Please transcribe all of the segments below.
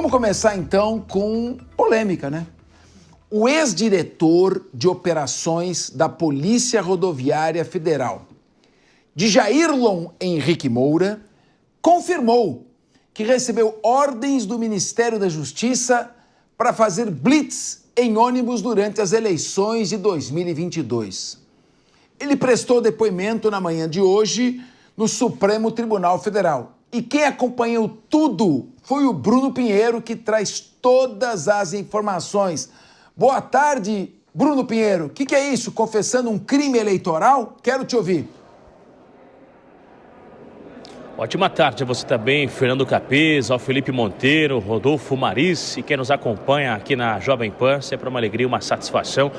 Vamos começar então com polêmica, né? O ex-diretor de operações da Polícia Rodoviária Federal, Djairlon Henrique Moura, confirmou que recebeu ordens do Ministério da Justiça para fazer blitz em ônibus durante as eleições de 2022. Ele prestou depoimento na manhã de hoje no Supremo Tribunal Federal. E quem acompanhou tudo foi o Bruno Pinheiro, que traz todas as informações. Boa tarde, Bruno Pinheiro. O que é isso? Confessando um crime eleitoral? Quero te ouvir. Ótima tarde a você também, Fernando Capês, ao Felipe Monteiro, Rodolfo Maris e quem nos acompanha aqui na Jovem Pan. Sempre uma alegria, uma satisfação.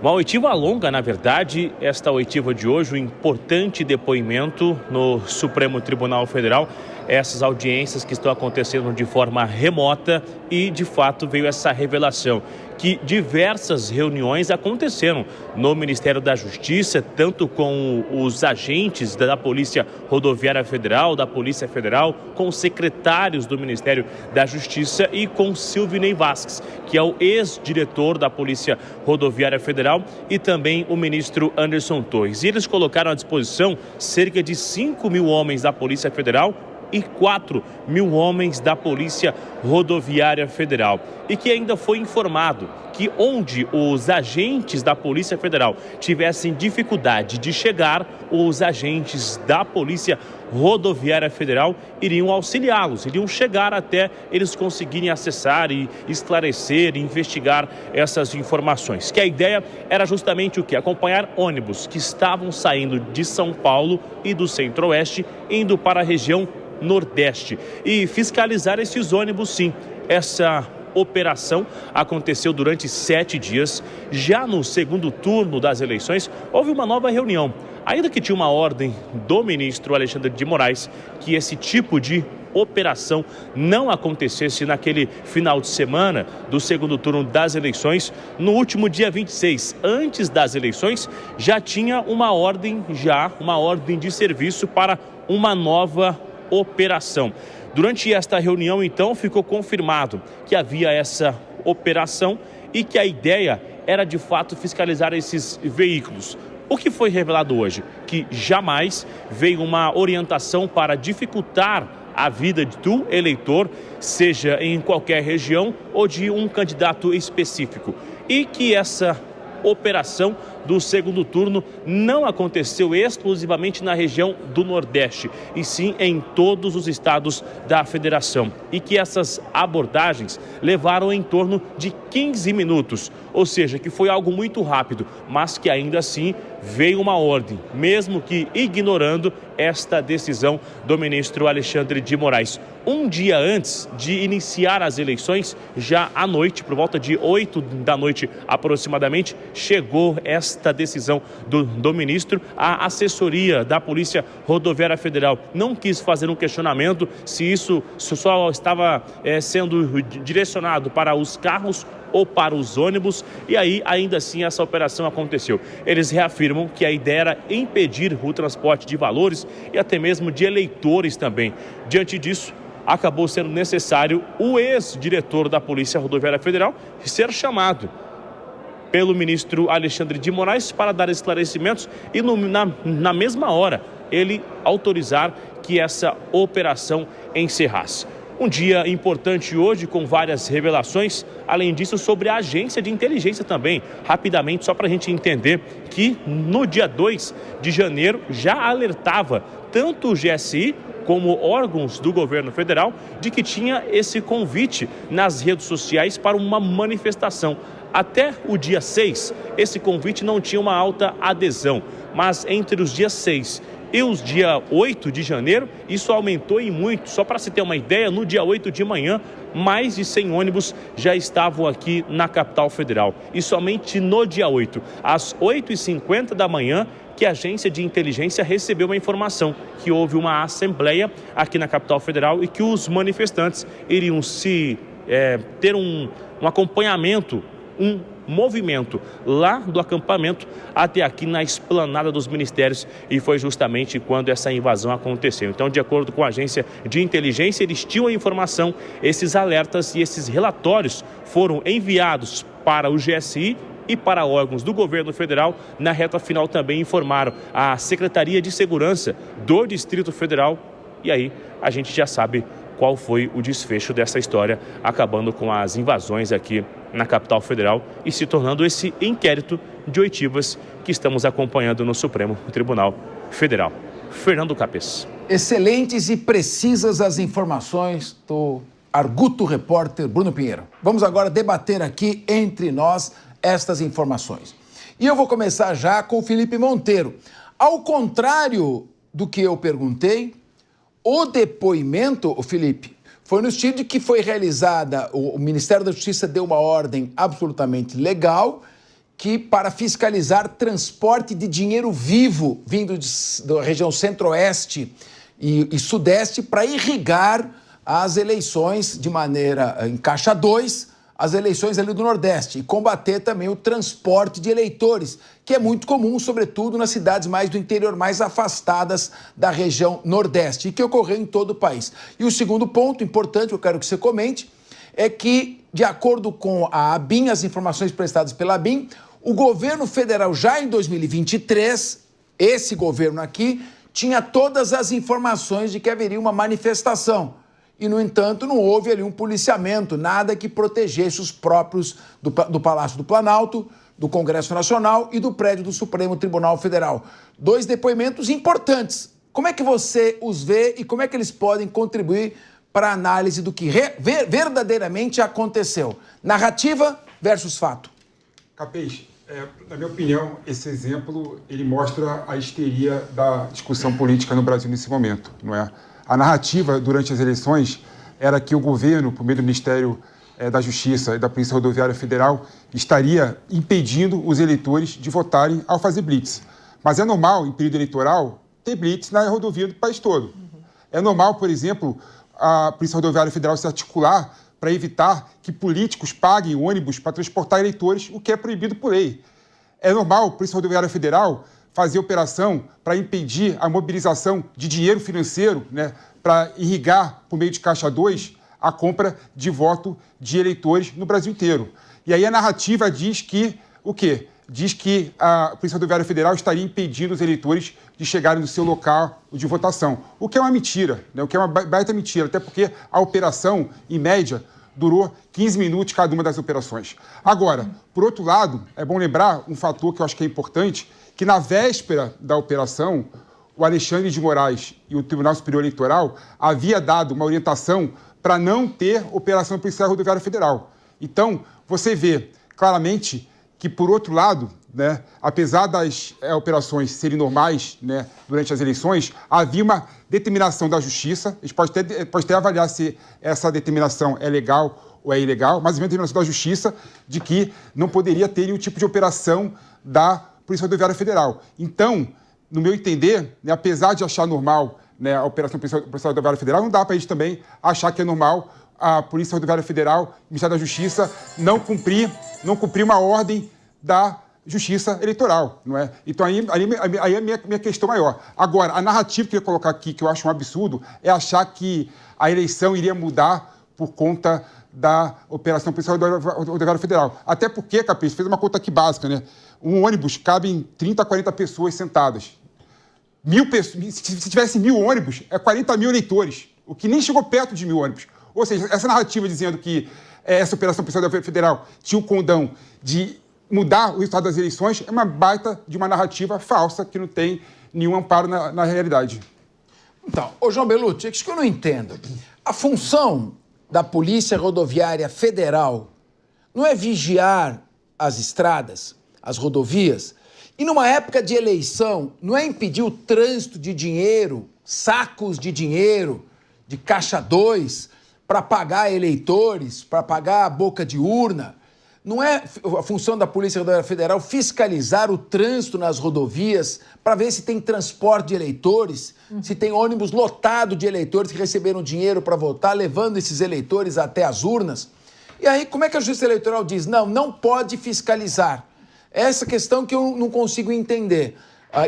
Uma oitiva longa, na verdade, esta oitiva de hoje, um importante depoimento no Supremo Tribunal Federal. Essas audiências que estão acontecendo de forma remota e, de fato, veio essa revelação que diversas reuniões aconteceram no Ministério da Justiça, tanto com os agentes da Polícia Rodoviária Federal, da Polícia Federal, com os secretários do Ministério da Justiça e com Silvinei Vasquez, que é o ex-diretor da Polícia Rodoviária Federal, e também o ministro Anderson Torres. E eles colocaram à disposição cerca de 5.000 homens da Polícia Federal e 4.000 homens da Polícia Rodoviária Federal. E que ainda foi informado que onde os agentes da Polícia Federal tivessem dificuldade de chegar, os agentes da Polícia Rodoviária Federal iriam auxiliá-los, iriam chegar até eles conseguirem acessar e esclarecer, e investigar essas informações. Que a ideia era justamente o quê? Acompanhar ônibus que estavam saindo de São Paulo e do Centro-Oeste, indo para a região Nordeste e fiscalizar esses ônibus, sim. Essa operação aconteceu durante 7 dias. Já no segundo turno das eleições, houve uma nova reunião. Ainda que tinha uma ordem do ministro Alexandre de Moraes que esse tipo de operação não acontecesse naquele final de semana do segundo turno das eleições, no último dia 26, antes das eleições, já tinha uma ordem de serviço para uma nova operação. Durante esta reunião, então, ficou confirmado que havia essa operação e que a ideia era, de fato, fiscalizar esses veículos. O que foi revelado hoje? Que jamais veio uma orientação para dificultar a vida do eleitor, seja em qualquer região ou de um candidato específico. E que essa operação do segundo turno não aconteceu exclusivamente na região do Nordeste, e sim em todos os estados da federação. E que essas abordagens levaram em torno de 15 minutos, ou seja, que foi algo muito rápido, mas que ainda assim veio uma ordem, mesmo que ignorando esta decisão do ministro Alexandre de Moraes. Um dia antes de iniciar as eleições, já à noite, por volta de 8 da noite aproximadamente, chegou esta decisão do ministro. A assessoria da Polícia Rodoviária Federal não quis fazer um questionamento se isso só estava sendo direcionado para os carros ou para os ônibus, e aí ainda assim essa operação aconteceu. Eles reafirmam que a ideia era impedir o transporte de valores e até mesmo de eleitores também. Diante disso, acabou sendo necessário o ex-diretor da Polícia Rodoviária Federal ser chamado pelo ministro Alexandre de Moraes para dar esclarecimentos e na mesma hora ele autorizar que essa operação encerrasse. Um dia importante hoje, com várias revelações, além disso, sobre a agência de inteligência também. Rapidamente, só para a gente entender que no dia 2 de janeiro já alertava tanto o GSI como órgãos do governo federal de que tinha esse convite nas redes sociais para uma manifestação. Até o dia 6, esse convite não tinha uma alta adesão, mas entre os dias 6 e os dia 8 de janeiro, isso aumentou em muito. Só para se ter uma ideia, no dia 8 de manhã, mais de 100 ônibus já estavam aqui na capital federal. E somente no dia 8, às 8h50 da manhã, que a agência de inteligência recebeu uma informação que houve uma assembleia aqui na capital federal e que os manifestantes iriam ter um acompanhamento, um movimento lá do acampamento até aqui na esplanada dos ministérios, e foi justamente quando essa invasão aconteceu. Então, de acordo com a agência de inteligência, eles tinham a informação, esses alertas e esses relatórios foram enviados para o GSI e para órgãos do governo federal. Na reta final também informaram a Secretaria de Segurança do Distrito Federal, e aí a gente já sabe qual foi o desfecho dessa história, acabando com as invasões aqui na capital federal e se tornando esse inquérito de oitivas que estamos acompanhando no Supremo Tribunal Federal. Fernando Capês. Excelentes e precisas as informações do Arguto repórter Bruno Pinheiro. Vamos agora debater aqui entre nós estas informações. E eu vou começar já com o Felipe Monteiro. Ao contrário do que eu perguntei, o depoimento, Felipe, foi no estilo de que foi realizada, o Ministério da Justiça deu uma ordem absolutamente legal que para fiscalizar transporte de dinheiro vivo vindo da região centro-oeste e sudeste para irrigar as eleições de maneira em caixa 2, as eleições ali do Nordeste, e combater também o transporte de eleitores, que é muito comum, sobretudo nas cidades mais do interior, mais afastadas da região Nordeste, e que ocorreu em todo o país. E o segundo ponto importante que eu quero que você comente é que, de acordo com a ABIN, as informações prestadas pela ABIN, o governo federal já em 2023, esse governo aqui, tinha todas as informações de que haveria uma manifestação. E, no entanto, não houve ali um policiamento, nada que protegesse os próprios do Palácio do Planalto, do Congresso Nacional e do prédio do Supremo Tribunal Federal. 2 depoimentos importantes. Como é que você os vê e como é que eles podem contribuir para a análise do que verdadeiramente aconteceu? Narrativa versus fato. Capês, na minha opinião, esse exemplo ele mostra a histeria da discussão política no Brasil nesse momento, não é? A narrativa durante as eleições era que o governo, por meio do Ministério da Justiça e da Polícia Rodoviária Federal, estaria impedindo os eleitores de votarem ao fazer blitz. Mas é normal, em período eleitoral, ter blitz na rodovia do país todo. É normal, por exemplo, a Polícia Rodoviária Federal se articular para evitar que políticos paguem ônibus para transportar eleitores, o que é proibido por lei. É normal a Polícia Rodoviária Federal fazer operação para impedir a mobilização de dinheiro financeiro, né, para irrigar, por meio de caixa 2, a compra de voto de eleitores no Brasil inteiro. E aí a narrativa diz que, o quê? Diz que a Polícia Rodoviária Federal estaria impedindo os eleitores de chegarem no seu local de votação, o que é uma mentira, né, o que é uma baita mentira, até porque a operação, em média, durou 15 minutos cada uma das operações. Agora, por outro lado, é bom lembrar um fator que eu acho que é importante, que na véspera da operação, o Alexandre de Moraes e o Tribunal Superior Eleitoral havia dado uma orientação para não ter operação policial rodoviária federal. Então, você vê claramente que, por outro lado, né, apesar das operações serem normais, né, durante as eleições, havia uma determinação da Justiça, a gente pode até avaliar se essa determinação é legal ou é ilegal, mas havia uma determinação da Justiça de que não poderia ter nenhum tipo de operação da Polícia Rodoviária Federal. Então, no meu entender, né, apesar de achar normal, né, a operação Polícia Rodoviária Federal, não dá para a gente também achar que é normal a Polícia Rodoviária Federal, o Ministério da Justiça, não cumprir uma ordem da Justiça Eleitoral, não é? Então, aí é a minha questão maior. Agora, a narrativa que eu ia colocar aqui, que eu acho um absurdo, é achar que a eleição iria mudar por conta da Operação Policial Rodoviária Federal. Até porque, Capês, fez uma conta aqui básica, né? Um ônibus cabe em 30 a 40 pessoas sentadas. Se tivesse 1.000 ônibus, é 40 mil eleitores, o que nem chegou perto de 1.000 ônibus. Ou seja, essa narrativa dizendo que essa Operação Policial Rodoviária Federal tinha o condão de mudar o resultado das eleições é uma baita de uma narrativa falsa que não tem nenhum amparo na realidade. Então, ô João Belucci, é isso que eu não entendo. A função da Polícia Rodoviária Federal não é vigiar as estradas, as rodovias, e numa época de eleição não é impedir o trânsito de dinheiro, sacos de dinheiro, de caixa 2, para pagar eleitores, para pagar a boca de urna. Não é a função da Polícia Rodoviária Federal fiscalizar o trânsito nas rodovias para ver se tem transporte de eleitores, se tem ônibus lotado de eleitores que receberam dinheiro para votar, levando esses eleitores até as urnas? E aí, como é que a Justiça Eleitoral diz? Não pode fiscalizar. Essa questão que eu não consigo entender.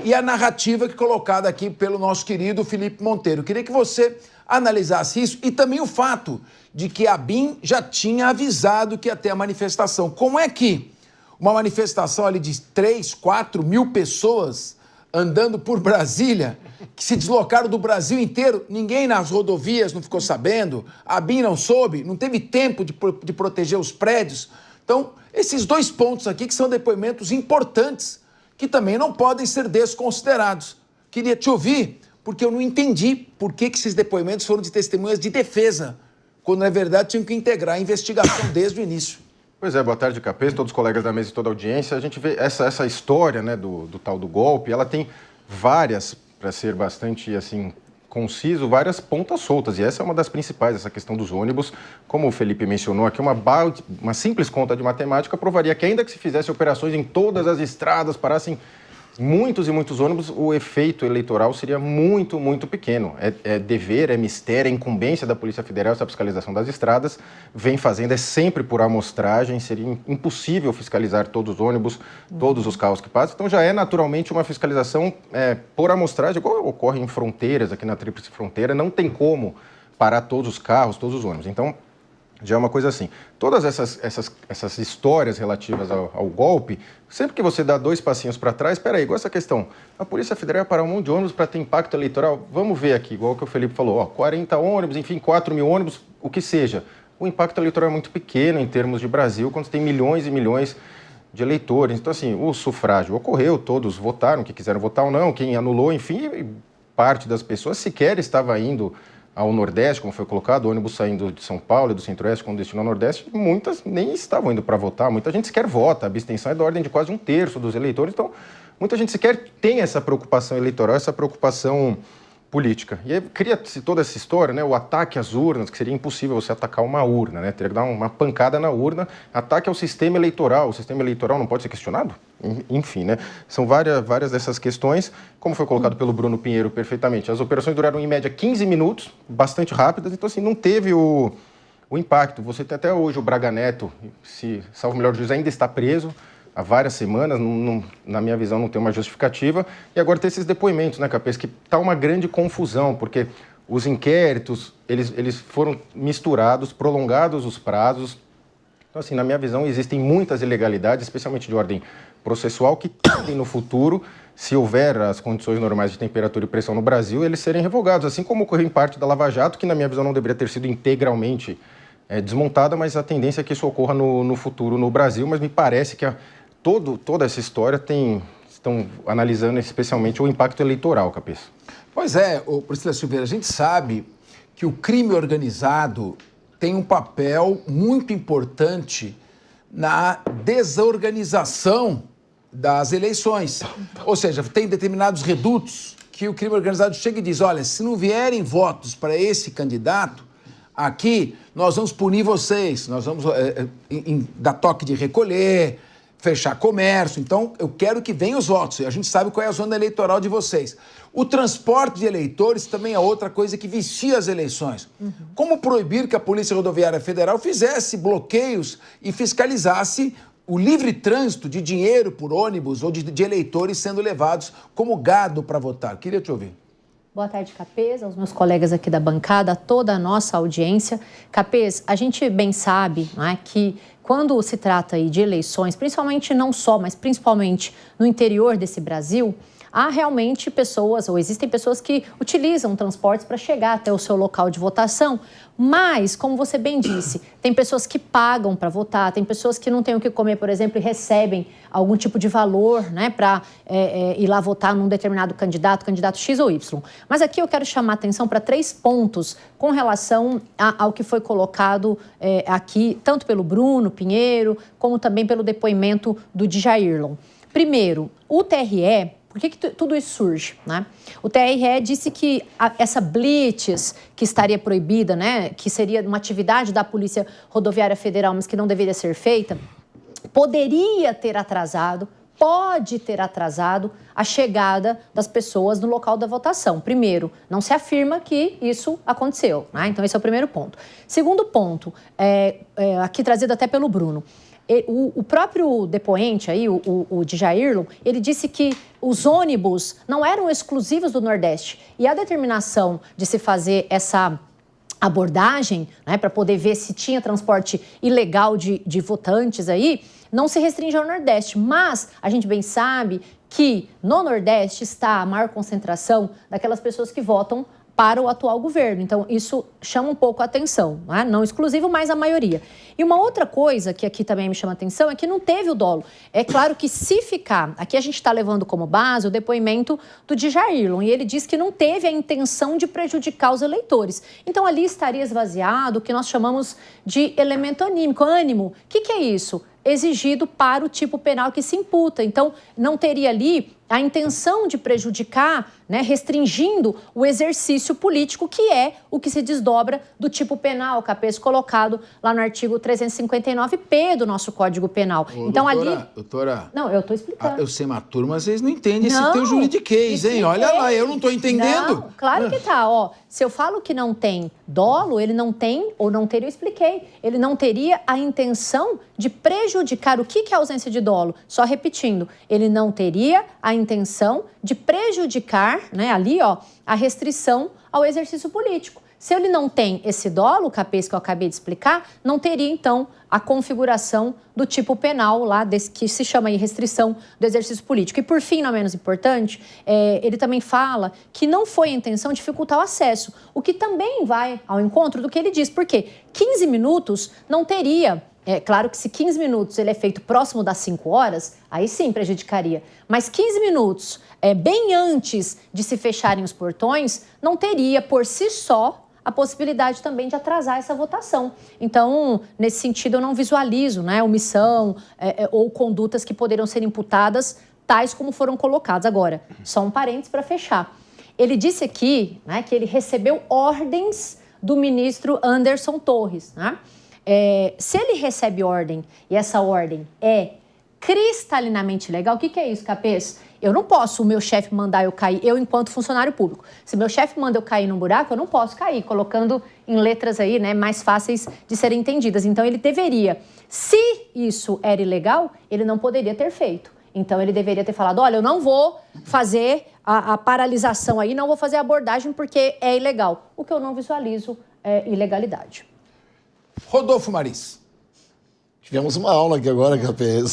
E a narrativa que é colocada aqui pelo nosso querido Felipe Monteiro. Eu queria que você analisasse isso e também o fato de que a ABIN já tinha avisado que ia ter a manifestação. Como é que uma manifestação ali de 3, 4 mil pessoas andando por Brasília, que se deslocaram do Brasil inteiro, ninguém nas rodovias não ficou sabendo, a ABIN não soube, não teve tempo de proteger os prédios. Então, esses 2 pontos aqui que são depoimentos importantes, que também não podem ser desconsiderados. Queria te ouvir, porque eu não entendi por que esses depoimentos foram de testemunhas de defesa, quando, na verdade, tinham que integrar a investigação desde o início. Pois é, boa tarde, Capês, todos os colegas da mesa e toda a audiência. A gente vê essa história, né, do tal do golpe, ela tem várias, para ser bastante, assim, conciso, várias pontas soltas. E essa é uma das principais, essa questão dos ônibus. Como o Felipe mencionou aqui, uma simples conta de matemática provaria que, ainda que se fizesse operações em todas as estradas, parassem muitos e muitos ônibus, o efeito eleitoral seria muito, muito pequeno. É dever, é mistério, é incumbência da Polícia Federal essa fiscalização das estradas, vem fazendo, é sempre por amostragem, seria impossível fiscalizar todos os ônibus, todos os carros que passam. Então já é naturalmente uma fiscalização por amostragem, igual ocorre em fronteiras, aqui na Tríplice Fronteira, não tem como parar todos os carros, todos os ônibus. Então, já é uma coisa assim. Todas essas histórias relativas ao golpe, sempre que você dá 2 passinhos para trás, espera aí, igual essa questão, a Polícia Federal ia parar um monte de ônibus para ter impacto eleitoral. Vamos ver aqui, igual que o Felipe falou, 40 ônibus, enfim, 4 mil ônibus, o que seja. O impacto eleitoral é muito pequeno em termos de Brasil, quando tem milhões e milhões de eleitores. Então, assim, o sufrágio ocorreu, todos votaram, que quiseram votar ou não, quem anulou, enfim, parte das pessoas sequer estava indo ao Nordeste, como foi colocado, ônibus saindo de São Paulo e do Centro-Oeste com destino ao Nordeste, muitas nem estavam indo para votar, muita gente sequer vota, a abstenção é da ordem de quase 1/3 dos eleitores, então muita gente sequer tem essa preocupação eleitoral, essa preocupação política. E aí cria-se toda essa história, né, o ataque às urnas, que seria impossível você atacar uma urna, né, teria que dar uma pancada na urna, ataque ao sistema eleitoral, o sistema eleitoral não pode ser questionado? Enfim, né, são várias dessas questões, como foi colocado pelo Bruno Pinheiro perfeitamente, as operações duraram em média 15 minutos, bastante rápidas, então assim, não teve o impacto. Você tem até hoje o Braga Neto, se salvo o melhor juízo, ainda está preso há várias semanas, na minha visão não tem uma justificativa, e agora tem esses depoimentos, né, Capês, que está uma grande confusão, porque os inquéritos, eles foram misturados, prolongados os prazos. Então, assim, na minha visão, existem muitas ilegalidades, especialmente de ordem processual, que tendem no futuro, se houver as condições normais de temperatura e pressão no Brasil, eles serem revogados, assim como ocorreu em parte da Lava Jato, que na minha visão não deveria ter sido integralmente desmontada, mas a tendência é que isso ocorra no futuro no Brasil, mas me parece que toda essa história estão analisando especialmente o impacto eleitoral, Capês. Pois é, Priscila Silveira, a gente sabe que o crime organizado tem um papel muito importante na desorganização das eleições. Ou seja, tem determinados redutos que o crime organizado chega e diz, olha, se não vierem votos para esse candidato, aqui nós vamos punir vocês, nós vamos dar toque de recolher, fechar comércio, então eu quero que venham os votos, a gente sabe qual é a zona eleitoral de vocês. O transporte de eleitores também é outra coisa que vicia as eleições. Como proibir que a Polícia Rodoviária Federal fizesse bloqueios e fiscalizasse o livre trânsito de dinheiro por ônibus ou de eleitores sendo levados como gado para votar? Queria te ouvir. Boa tarde, Capês, aos meus colegas aqui da bancada, a toda a nossa audiência. Capês, a gente bem sabe, não é, que quando se trata aí de eleições, principalmente não só, mas principalmente no interior desse Brasil, há realmente pessoas, ou existem pessoas que utilizam transportes para chegar até o seu local de votação, mas, como você bem disse, tem pessoas que pagam para votar, tem pessoas que não têm o que comer, por exemplo, e recebem algum tipo de valor, né, para ir lá votar num determinado candidato X ou Y. Mas aqui eu quero chamar a atenção para 3 pontos com relação ao que foi colocado aqui, tanto pelo Bruno Pinheiro, como também pelo depoimento do Djairlon. Primeiro, o TRE... Por que tudo isso surge, né? O TRE disse que essa blitz que estaria proibida, né, que seria uma atividade da Polícia Rodoviária Federal, mas que não deveria ser feita, poderia ter atrasado pode ter atrasado a chegada das pessoas no local da votação. Primeiro, não se afirma que isso aconteceu, né? Então, esse é o primeiro ponto. Segundo ponto, aqui trazido até pelo Bruno, o próprio depoente aí, o Djairlon, ele disse que os ônibus não eram exclusivos do Nordeste e a determinação de se fazer essa abordagem, né, para poder ver se tinha transporte ilegal de votantes aí, não se restringe ao Nordeste, mas a gente bem sabe que no Nordeste está a maior concentração daquelas pessoas que votam para o atual governo. Então, isso chama um pouco a atenção, né? Não exclusivo, mas a maioria. E uma outra coisa que aqui também me chama a atenção é que não teve o dolo. É claro que se ficar... Aqui a gente está levando como base o depoimento do Djairlon, e ele diz que não teve a intenção de prejudicar os eleitores. Então, ali estaria esvaziado o que nós chamamos de elemento anímico, ânimo. O que é isso? Exigido para o tipo penal que se imputa. Então, não teria ali a intenção de prejudicar, né, restringindo o exercício político, que é o que se desdobra do tipo penal, Capês, colocado lá no artigo 359-P do nosso Código Penal. Então, doutora... Não, eu estou explicando. Eu sei, mas turma, vocês não entendem esse teu juridiquês, hein? Olha lá, eu não estou entendendo. Não, claro que tá, ó. Se eu falo que não tem dolo, ele não tem, ou não teria, eu expliquei. Ele não teria a intenção de prejudicar. O que é ausência de dolo? Só repetindo, ele não teria a intenção de prejudicar, né, ali, ó, a restrição ao exercício político. Se ele não tem esse dolo, Capês, que eu acabei de explicar, não teria, então, a configuração do tipo penal lá, que se chama aí restrição do exercício político. E, por fim, não menos importante, ele também fala que não foi a intenção dificultar o acesso, o que também vai ao encontro do que ele diz, porque 15 minutos não teria... É claro que se 15 minutos ele é feito próximo das 5 horas, aí sim prejudicaria. Mas 15 minutos, bem antes de se fecharem os portões, não teria por si só a possibilidade também de atrasar essa votação. Então, nesse sentido, eu não visualizo, né, omissão ou condutas que poderiam ser imputadas, tais como foram colocadas. Agora, só um parênteses para fechar. Ele disse aqui, né, que ele recebeu ordens do ministro Anderson Torres, né? Se ele recebe ordem e essa ordem é cristalinamente legal, o que é isso, Capês? Eu não posso, o meu chefe mandar eu cair, eu enquanto funcionário público. Se meu chefe manda eu cair num buraco, eu não posso cair, colocando em letras aí, né, mais fáceis de serem entendidas. Então ele deveria, se isso era ilegal, ele não poderia ter feito. Então ele deveria ter falado, olha, eu não vou fazer a paralisação aí, não vou fazer a abordagem porque é ilegal. O que eu não visualizo é ilegalidade. Rodolfo Maris. Tivemos uma aula aqui agora, Capês.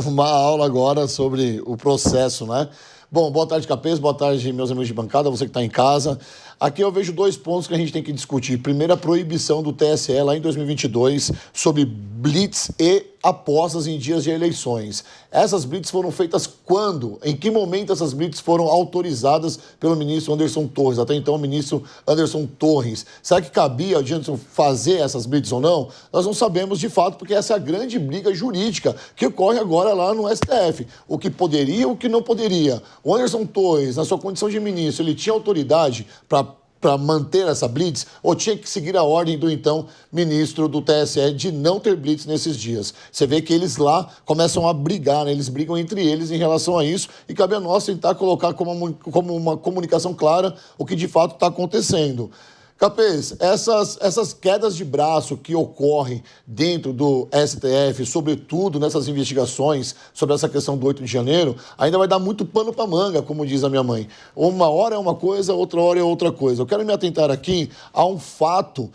Uma aula agora sobre o processo, né? Bom, boa tarde, Capês. Boa tarde, meus amigos de bancada, você que está em casa. Aqui eu vejo 2 pontos que a gente tem que discutir. Primeiro, a proibição do TSE lá em 2022 sobre blitz e apostas em dias de eleições. Essas blitz foram feitas quando? Em que momento essas blitz foram autorizadas pelo ministro Anderson Torres? Até então, o ministro Anderson Torres. Será que cabia ao Anderson fazer essas blitz ou não? Nós não sabemos de fato, porque essa é a grande briga jurídica que ocorre agora lá no STF. O que poderia e o que não poderia. O Anderson Torres, na sua condição de ministro, ele tinha autoridade para manter essa blitz, ou tinha que seguir a ordem do então ministro do TSE de não ter blitz nesses dias? Você vê que eles lá começam a brigar, né? Eles brigam entre eles em relação a isso, e cabe a nós tentar colocar como uma comunicação clara o que de fato está acontecendo. Capês, essas quedas de braço que ocorrem dentro do STF, sobretudo nessas investigações sobre essa questão do 8 de janeiro, ainda vai dar muito pano para manga, como diz a minha mãe. Uma hora é uma coisa, outra hora é outra coisa. Eu quero me atentar aqui a um fato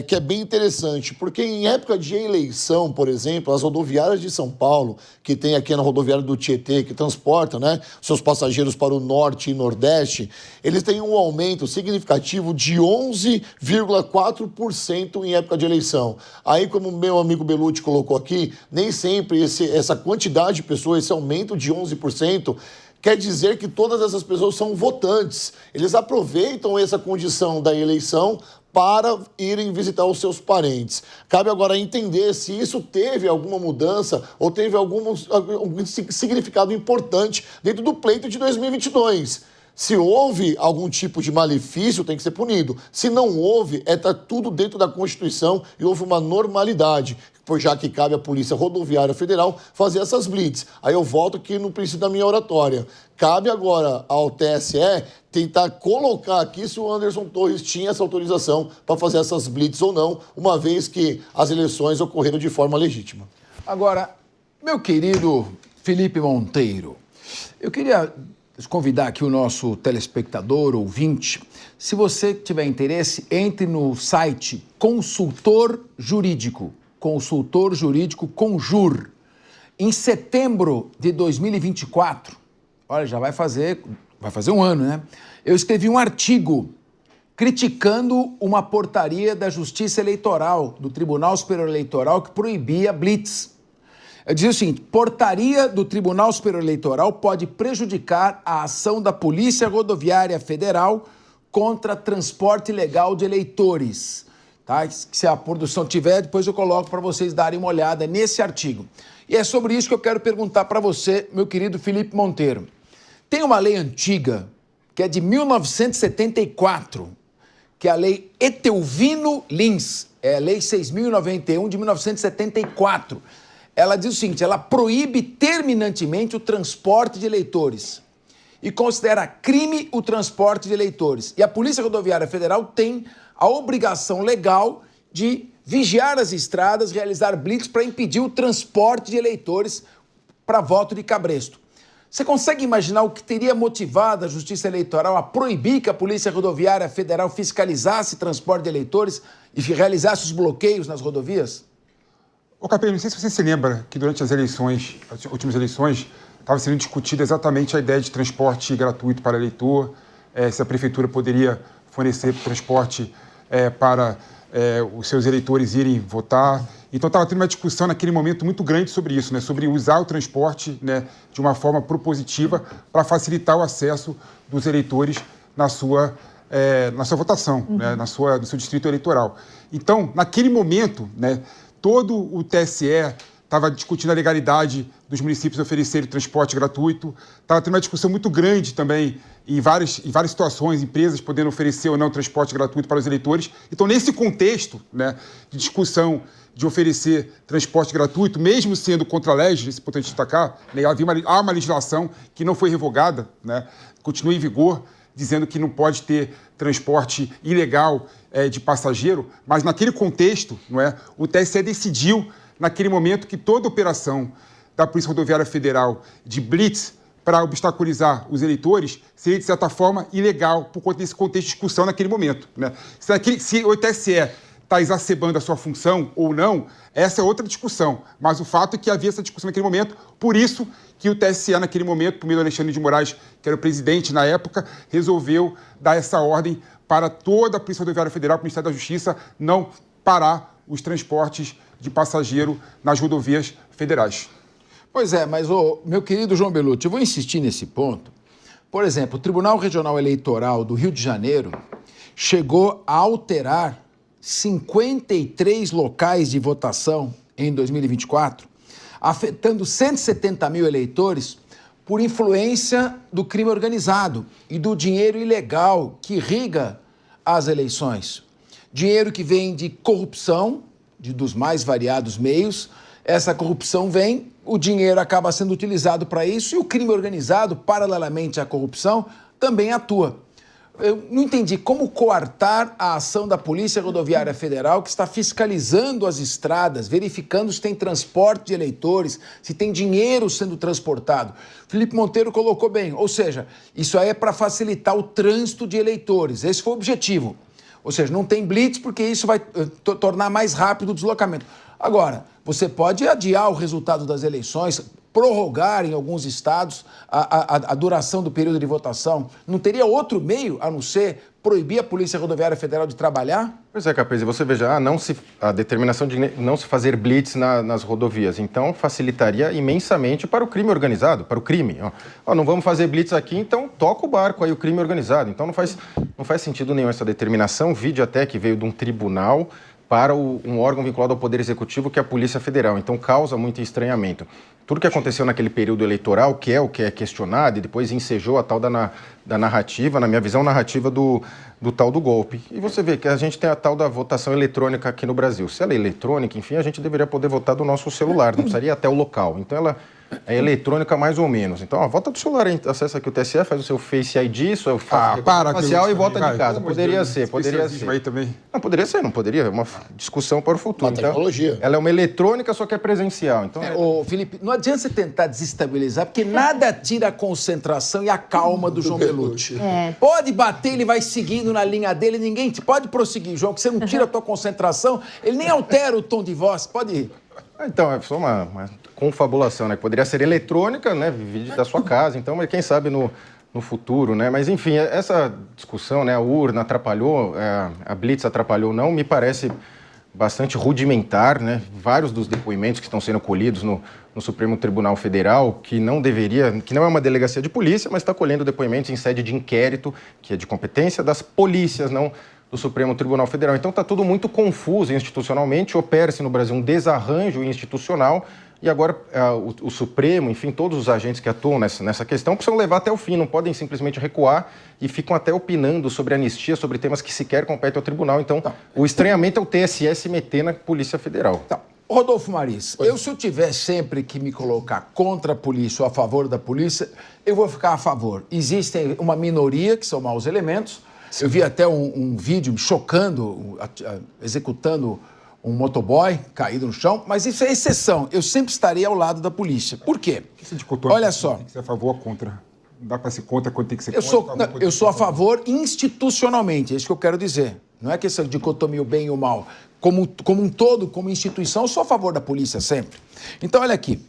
que é bem interessante, porque em época de eleição, por exemplo, as rodoviárias de São Paulo, que tem aqui na rodoviária do Tietê, que transporta, né, seus passageiros para o norte e nordeste, eles têm um aumento significativo de 11,4% em época de eleição. Aí, como meu amigo Belucci colocou aqui, nem sempre essa quantidade de pessoas, esse aumento de 11%, quer dizer que todas essas pessoas são votantes. Eles aproveitam essa condição da eleição para irem visitar os seus parentes. Cabe agora entender se isso teve alguma mudança ou teve algum significado importante dentro do pleito de 2022. Se houve algum tipo de malefício, tem que ser punido. Se não houve, tá tudo dentro da Constituição e houve uma normalidade, já que cabe à Polícia Rodoviária Federal fazer essas blitz. Aí eu volto aqui no princípio da minha oratória. Cabe agora ao TSE tentar colocar aqui se o Anderson Torres tinha essa autorização para fazer essas blitz ou não, uma vez que as eleições ocorreram de forma legítima. Agora, meu querido Felipe Monteiro, eu queria convidar aqui o nosso telespectador, ouvinte. Se você tiver interesse, entre no site Consultor Jurídico Conjur. Em setembro de 2024, olha, já vai fazer um ano, né? Eu escrevi um artigo criticando uma portaria da Justiça Eleitoral, do Tribunal Superior Eleitoral, que proibia blitz. Eu dizia o seguinte: portaria do Tribunal Superior Eleitoral pode prejudicar a ação da Polícia Rodoviária Federal contra transporte ilegal de eleitores. Tá? Se a produção tiver, depois eu coloco para vocês darem uma olhada nesse artigo. E é sobre isso que eu quero perguntar para você, meu querido Felipe Monteiro. Tem uma lei antiga, que é de 1974, que é a Lei Etelvino Lins, é a Lei 6.091 de 1974. Ela diz o seguinte: ela proíbe terminantemente o transporte de eleitores e considera crime o transporte de eleitores. E a Polícia Rodoviária Federal tem a obrigação legal de vigiar as estradas, realizar blitz para impedir o transporte de eleitores para voto de cabresto. Você consegue imaginar o que teria motivado a Justiça Eleitoral a proibir que a Polícia Rodoviária Federal fiscalizasse transporte de eleitores e realizasse os bloqueios nas rodovias? Ô, Capelli, não sei se você se lembra que durante as últimas eleições, estava sendo discutida exatamente a ideia de transporte gratuito para eleitor, se a prefeitura poderia fornecer transporte para os seus eleitores irem votar. Então, estava tendo uma discussão naquele momento muito grande sobre isso, né, sobre usar o transporte, né, de uma forma propositiva para facilitar o acesso dos eleitores na sua votação, né, no seu distrito eleitoral. Então, naquele momento, né, todo o TSE estava discutindo a legalidade dos municípios oferecerem transporte gratuito, estava tendo uma discussão muito grande também em várias situações, empresas podendo oferecer ou não transporte gratuito para os eleitores. Então, nesse contexto, né, de discussão de oferecer transporte gratuito, mesmo sendo contra a lei, isso é importante destacar, né, há uma legislação que não foi revogada, né, continua em vigor, dizendo que não pode ter transporte ilegal de passageiro, mas naquele contexto, não é, o TSE decidiu, naquele momento, que toda operação da Polícia Rodoviária Federal de blitz para obstaculizar os eleitores seria, de certa forma, ilegal por conta desse contexto de discussão naquele momento, né? Se o TSE está exacerbando a sua função ou não, essa é outra discussão. Mas o fato é que havia essa discussão naquele momento, por isso que o TSE, naquele momento, por meio do Alexandre de Moraes, que era o presidente na época, resolveu dar essa ordem para toda a Polícia Rodoviária Federal, para o Ministério da Justiça, não parar os transportes de passageiro nas rodovias federais. Pois é, mas, meu querido João Belucci, eu vou insistir nesse ponto. Por exemplo, o Tribunal Regional Eleitoral do Rio de Janeiro chegou a alterar 53 locais de votação em 2024, afetando 170 mil eleitores por influência do crime organizado e do dinheiro ilegal que irriga as eleições. Dinheiro que vem de corrupção, dos mais variados meios. Essa corrupção vem, o dinheiro acaba sendo utilizado para isso e o crime organizado, paralelamente à corrupção, também atua. Eu não entendi como coartar a ação da Polícia Rodoviária Federal, que está fiscalizando as estradas, verificando se tem transporte de eleitores, se tem dinheiro sendo transportado. Felipe Monteiro colocou bem, ou seja, isso aí é para facilitar o trânsito de eleitores. Esse foi o objetivo. Ou seja, não tem blitz porque isso vai tornar mais rápido o deslocamento. Agora, você pode adiar o resultado das eleições, prorrogar em alguns estados a duração do período de votação. Não teria outro meio a não ser proibir a Polícia Rodoviária Federal de trabalhar? Pois é, Capês, e você veja, a determinação de não se fazer blitz nas rodovias, então facilitaria imensamente para o crime organizado, para o crime. Não vamos fazer blitz aqui, então toca o barco aí, o crime organizado. Então não faz sentido nenhum essa determinação, vídeo até que veio de um tribunal, para um órgão vinculado ao Poder Executivo, que é a Polícia Federal. Então, causa muito estranhamento. Tudo que aconteceu naquele período eleitoral, que é o que é questionado, e depois ensejou a tal da narrativa, na minha visão, narrativa do tal do golpe. E você vê que a gente tem a tal da votação eletrônica aqui no Brasil. Se ela é eletrônica, enfim, a gente deveria poder votar do nosso celular, não precisaria ir até o local. Então, ela é eletrônica mais ou menos. Então, vota do celular, acessa aqui o TSE, faz o seu Face ID, seu facial e vota de casa. Poderia ser. Aí também. Não, poderia ser, não poderia. É uma discussão para o futuro. Uma tecnologia. Então, ela é uma eletrônica, só que é presencial. Então, Ô, Felipe, não adianta você tentar desestabilizar, porque nada tira a concentração e a calma do João Belucci. Pode bater, ele vai seguindo na linha dele, ninguém pode prosseguir, João, que você não tira a tua concentração, ele nem altera o tom de voz, pode ir. Então, é só uma confabulação, né? Poderia ser eletrônica, né? Vídeo da sua casa, então, mas quem sabe no futuro, né? Mas, enfim, essa discussão, né? A urna atrapalhou, a Blitz atrapalhou, não, me parece bastante rudimentar, né? Vários dos depoimentos que estão sendo colhidos no Supremo Tribunal Federal, que não é uma delegacia de polícia, mas está colhendo depoimentos em sede de inquérito, que é de competência das polícias, não do Supremo Tribunal Federal. Então está tudo muito confuso institucionalmente, opera-se no Brasil um desarranjo institucional e agora o Supremo, enfim, todos os agentes que atuam nessa questão precisam levar até o fim, não podem simplesmente recuar e ficam até opinando sobre anistia, sobre temas que sequer competem ao tribunal. Então, o estranhamento é o TSE se meter na Polícia Federal. Rodolfo Maris, se eu tiver sempre que me colocar contra a polícia ou a favor da polícia, eu vou ficar a favor. Existe uma minoria que são maus elementos. Eu vi até um vídeo me chocando, executando um motoboy caído no chão, mas isso é exceção. Eu sempre estarei ao lado da polícia. Por quê? Olha só. Tem que ser a favor ou contra? Não dá para ser contra quando tem que ser contra? Eu sou a favor institucionalmente, é isso que eu quero dizer. Não é questão de dicotomia o bem e o mal. Como um todo, como instituição, eu sou a favor da polícia sempre. Então, olha aqui.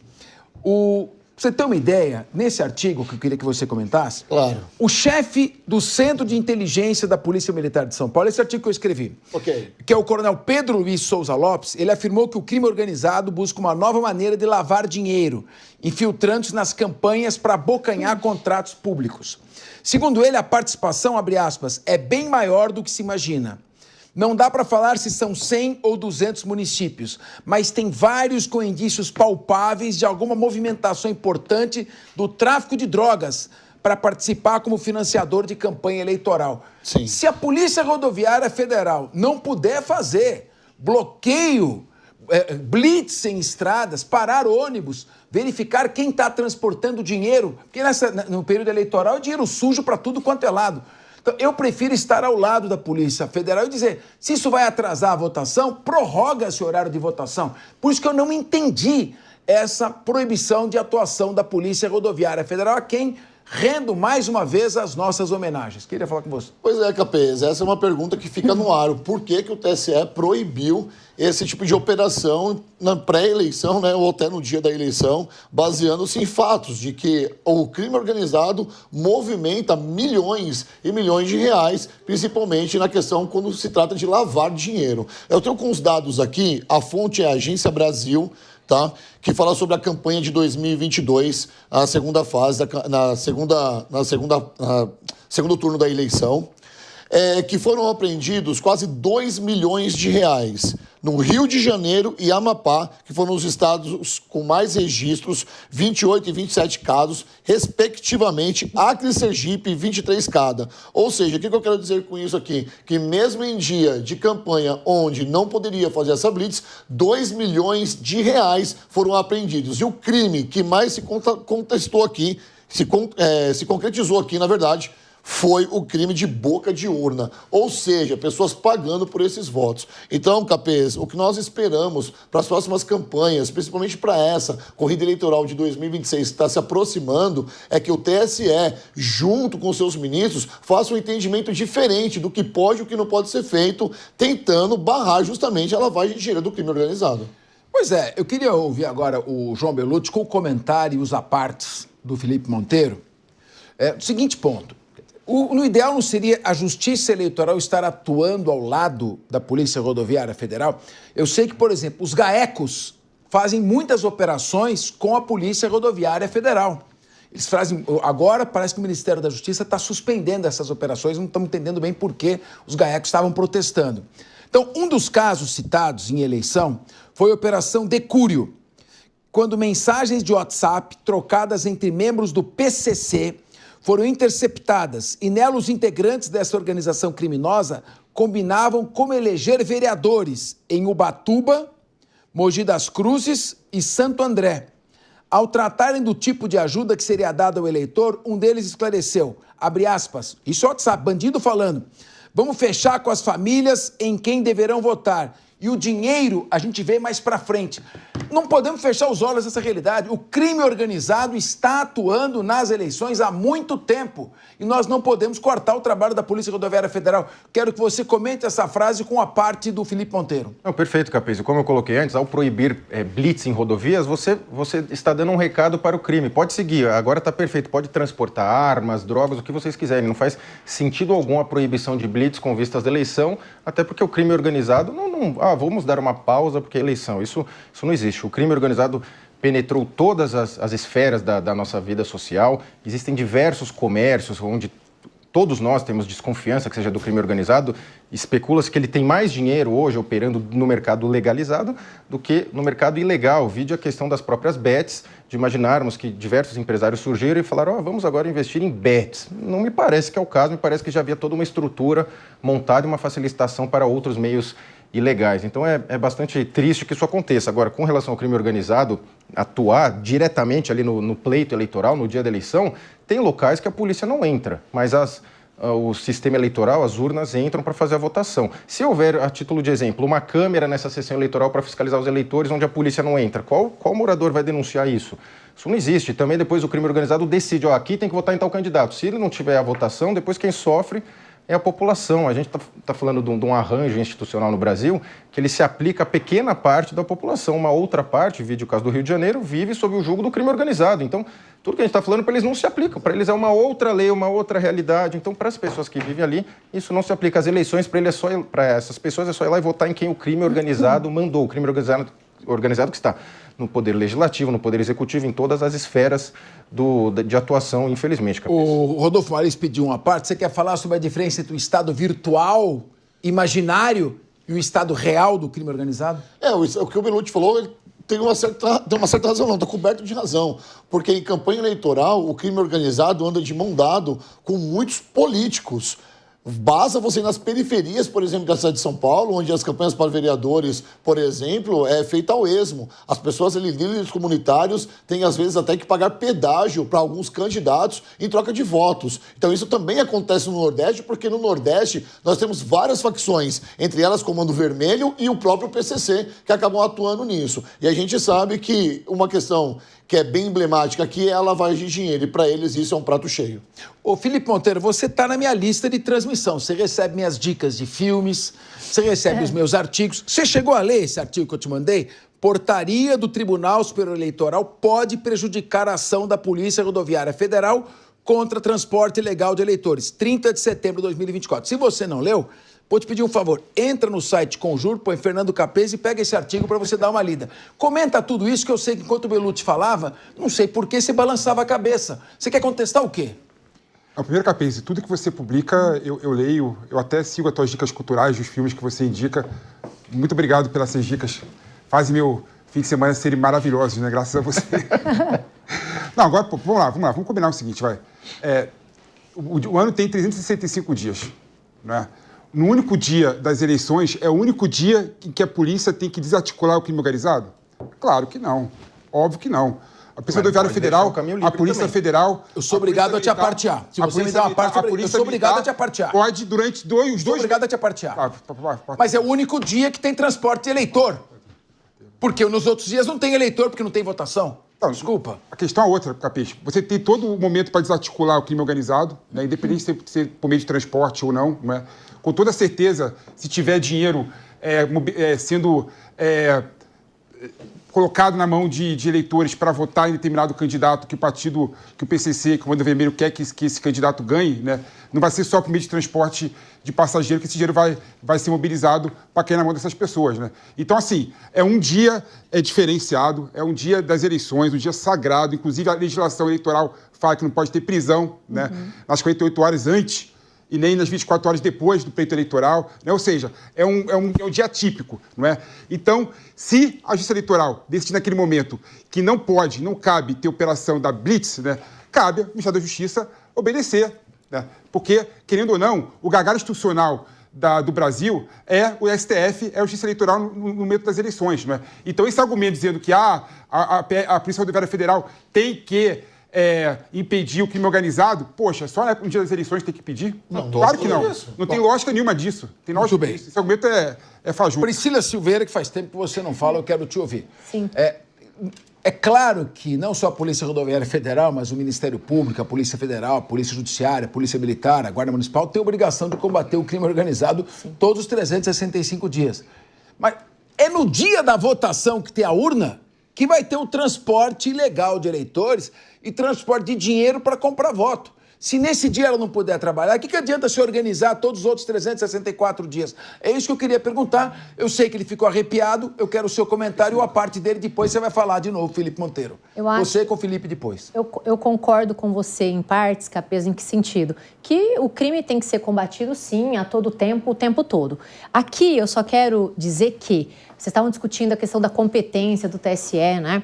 Pra você ter uma ideia, nesse artigo que eu queria que você comentasse, claro. O chefe do Centro de Inteligência da Polícia Militar de São Paulo, esse artigo que eu escrevi, que é o coronel Pedro Luiz Souza Lopes, ele afirmou que o crime organizado busca uma nova maneira de lavar dinheiro, infiltrando-se nas campanhas para abocanhar contratos públicos. Segundo ele, a participação, abre aspas, é bem maior do que se imagina. Não dá para falar se são 100 ou 200 municípios, mas tem vários com indícios palpáveis de alguma movimentação importante do tráfico de drogas para participar como financiador de campanha eleitoral. Sim. Se a Polícia Rodoviária Federal não puder fazer bloqueio, blitz em estradas, parar ônibus, verificar quem está transportando dinheiro, porque no período eleitoral é dinheiro sujo para tudo quanto é lado. Então, eu prefiro estar ao lado da Polícia Federal e dizer, se isso vai atrasar a votação, prorroga esse horário de votação. Por isso que eu não entendi essa proibição de atuação da Polícia Rodoviária Federal, a quem rendo mais uma vez as nossas homenagens. Queria falar com você. Pois é, Capês, essa é uma pergunta que fica no ar. Por que o TSE proibiu esse tipo de operação na pré-eleição, né, ou até no dia da eleição, baseando-se em fatos de que o crime organizado movimenta milhões e milhões de reais, principalmente na questão quando se trata de lavar dinheiro. Eu tenho com os dados aqui, a fonte é a Agência Brasil, tá? Que fala sobre a campanha de 2022, a segunda fase, segundo turno da eleição, que foram apreendidos quase 2 milhões de reais no Rio de Janeiro e Amapá, que foram os estados com mais registros, 28 e 27 casos, respectivamente, Acre e Sergipe, 23 cada. Ou seja, o que eu quero dizer com isso aqui? Que mesmo em dia de campanha onde não poderia fazer essa blitz, 2 milhões de reais foram apreendidos. E o crime que mais se contestou aqui, se concretizou aqui, na verdade, foi o crime de boca de urna, ou seja, pessoas pagando por esses votos. Então, Capês, o que nós esperamos para as próximas campanhas, principalmente para essa corrida eleitoral de 2026 que está se aproximando, é que o TSE, junto com seus ministros, faça um entendimento diferente do que pode e o que não pode ser feito, tentando barrar justamente a lavagem de dinheiro do crime organizado. Pois é, eu queria ouvir agora o João Belucci com o comentário e os apartes do Felipe Monteiro. Seguinte ponto. No ideal não seria a Justiça Eleitoral estar atuando ao lado da Polícia Rodoviária Federal? Eu sei que, por exemplo, os GAECOS fazem muitas operações com a Polícia Rodoviária Federal. Eles fazem. Agora parece que o Ministério da Justiça está suspendendo essas operações, não estamos entendendo bem por que os GAECOS estavam protestando. Então, um dos casos citados em eleição foi a Operação Decúrio, quando mensagens de WhatsApp trocadas entre membros do PCC foram interceptadas e nela os integrantes dessa organização criminosa combinavam como eleger vereadores em Ubatuba, Mogi das Cruzes e Santo André. Ao tratarem do tipo de ajuda que seria dada ao eleitor, um deles esclareceu, abre aspas, isso é WhatsApp, bandido falando, vamos fechar com as famílias em quem deverão votar. E o dinheiro a gente vê mais pra frente. Não podemos fechar os olhos nessa realidade. O crime organizado está atuando nas eleições há muito tempo. E nós não podemos cortar o trabalho da Polícia Rodoviária Federal. Quero que você comente essa frase com a parte do Felipe Monteiro. Não, perfeito, Capês. Como eu coloquei antes, ao proibir blitz em rodovias, você está dando um recado para o crime. Pode seguir, agora está perfeito. Pode transportar armas, drogas, o que vocês quiserem. Não faz sentido algum a proibição de blitz com vistas da eleição, até porque o crime organizado vamos dar uma pausa porque é eleição. Isso não existe. O crime organizado penetrou todas as esferas da nossa vida social. Existem diversos comércios onde todos nós temos desconfiança que seja do crime organizado. Especula-se que ele tem mais dinheiro hoje operando no mercado legalizado do que no mercado ilegal. Vide a questão das próprias bets, de imaginarmos que diversos empresários surgiram e falaram, vamos agora investir em bets. Não me parece que é o caso, me parece que já havia toda uma estrutura montada e uma facilitação para outros meios ilegais. Então é bastante triste que isso aconteça. Agora, com relação ao crime organizado, atuar diretamente ali no pleito eleitoral, no dia da eleição, tem locais que a polícia não entra, mas o sistema eleitoral, as urnas entram para fazer a votação. Se houver, a título de exemplo, uma câmera nessa sessão eleitoral para fiscalizar os eleitores onde a polícia não entra, qual morador vai denunciar isso? Isso não existe. Também depois o crime organizado decide, aqui tem que votar em tal candidato. Se ele não tiver a votação, depois quem sofre é a população. A gente está falando de um arranjo institucional no Brasil que ele se aplica a pequena parte da população. Uma outra parte, vídeo o caso do Rio de Janeiro, vive sob o jugo do crime organizado. Então, tudo que a gente está falando para eles não se aplica. Para eles é uma outra lei, uma outra realidade. Então, para as pessoas que vivem ali, isso não se aplica. As eleições, para essas pessoas, é só ir lá e votar em quem o crime organizado mandou. O crime organizado que está no Poder Legislativo, no Poder Executivo, em todas as esferas de atuação, infelizmente. O Rodolfo Maris pediu uma parte. Você quer falar sobre a diferença entre o estado virtual, imaginário, e o estado real do crime organizado? O que o Belucci falou, ele tem uma certa razão, não, está coberto de razão. Porque em campanha eleitoral, o crime organizado anda de mão dado com muitos políticos. Basta você ir nas periferias, por exemplo, da cidade de São Paulo, onde as campanhas para vereadores, por exemplo, é feita ao esmo. As pessoas ali, líderes comunitários, têm às vezes até que pagar pedágio para alguns candidatos em troca de votos. Então isso também acontece no Nordeste, porque no Nordeste nós temos várias facções, entre elas Comando Vermelho e o próprio PCC, que acabam atuando nisso. E a gente sabe que uma questão que é bem emblemática aqui é a lavagem de dinheiro, e para eles isso é um prato cheio. Ô, Felipe Monteiro, você está na minha lista de transmissão, você recebe minhas dicas de filmes, você recebe os meus artigos. Você chegou a ler esse artigo que eu te mandei? Portaria do Tribunal Superior Eleitoral pode prejudicar a ação da Polícia Rodoviária Federal contra transporte ilegal de eleitores, 30 de setembro de 2024. Se você não leu, vou te pedir um favor, entra no site Conjur, põe Fernando Capês e pega esse artigo para você dar uma lida. Comenta tudo isso, que eu sei que enquanto o Belucci falava, não sei por que você balançava a cabeça. Você quer contestar o quê? Primeiro, Capês, tudo que você publica, eu leio, eu até sigo as tuas dicas culturais, dos filmes que você indica. Muito obrigado pelas suas dicas. Fazem meu fim de semana serem maravilhosos, né? Graças a você. Não, agora, vamos lá, vamos combinar o seguinte, vai. O ano tem 365 dias, né? No único dia das eleições, é o único dia em que a polícia tem que desarticular o crime organizado? Claro que não. Óbvio que não. A Polícia Rodoviária Federal, a Polícia Federal... Eu sou obrigado a te apartear. Se você me dá uma parte, eu sou obrigado a te apartear. Pode, durante os dois... Sou obrigado a te apartear. Mas é o único dia que tem transporte de eleitor. Porque nos outros dias não tem eleitor, porque não tem votação. Não, desculpa. A questão é outra, Capês. Você tem todo o momento para desarticular o crime organizado, né? Independente de ser por meio de transporte ou não, né? Com toda certeza, se tiver dinheiro sendo colocado na mão de eleitores para votar em determinado candidato que o PCC, que o Comando Vermelho quer que esse candidato ganhe, né? Não vai ser só por meio de transporte de passageiro que esse dinheiro vai ser mobilizado para cair na mão dessas pessoas, né? Então, assim, é um dia diferenciado, é um dia das eleições, um dia sagrado. Inclusive, a legislação eleitoral fala que não pode ter prisão, né? Nas 48 horas antes e nem nas 24 horas depois do pleito eleitoral, né? Ou seja, é um dia atípico, não é? Então, se a Justiça Eleitoral decidir naquele momento que não cabe ter operação da Blitz, né, cabe ao Ministério da Justiça obedecer, né? Porque, querendo ou não, o gargalo institucional do Brasil é o STF, é a Justiça Eleitoral no momento das eleições, não é? Então, esse argumento dizendo que a Polícia Rodoviária Federal tem que impedir o crime organizado, poxa, só no dia das eleições tem que pedir? Não, claro que não. Isso. Não tem lógica nenhuma disso. Tem lógica Muito bem. disso. Esse argumento é fajuto. Priscila Silveira, que faz tempo que você não fala, eu quero te ouvir. Sim. É claro que não só a Polícia Rodoviária Federal, mas o Ministério Público, a Polícia Federal, a Polícia Judiciária, a Polícia Militar, a Guarda Municipal tem a obrigação de combater o crime organizado todos os 365 dias. Mas é no dia da votação que tem a urna que vai ter o transporte ilegal de eleitores e transporte de dinheiro para comprar voto. Se nesse dia ela não puder trabalhar, o que adianta se organizar todos os outros 364 dias? É isso que eu queria perguntar. Eu sei que ele ficou arrepiado, eu quero o seu comentário, a parte dele, depois você vai falar de novo, Felipe Monteiro. Você com o Felipe depois. Eu concordo com você em partes, Capês, em que sentido? Que o crime tem que ser combatido, sim, a todo tempo, o tempo todo. Aqui eu só quero dizer que vocês estavam discutindo a questão da competência do TSE, né?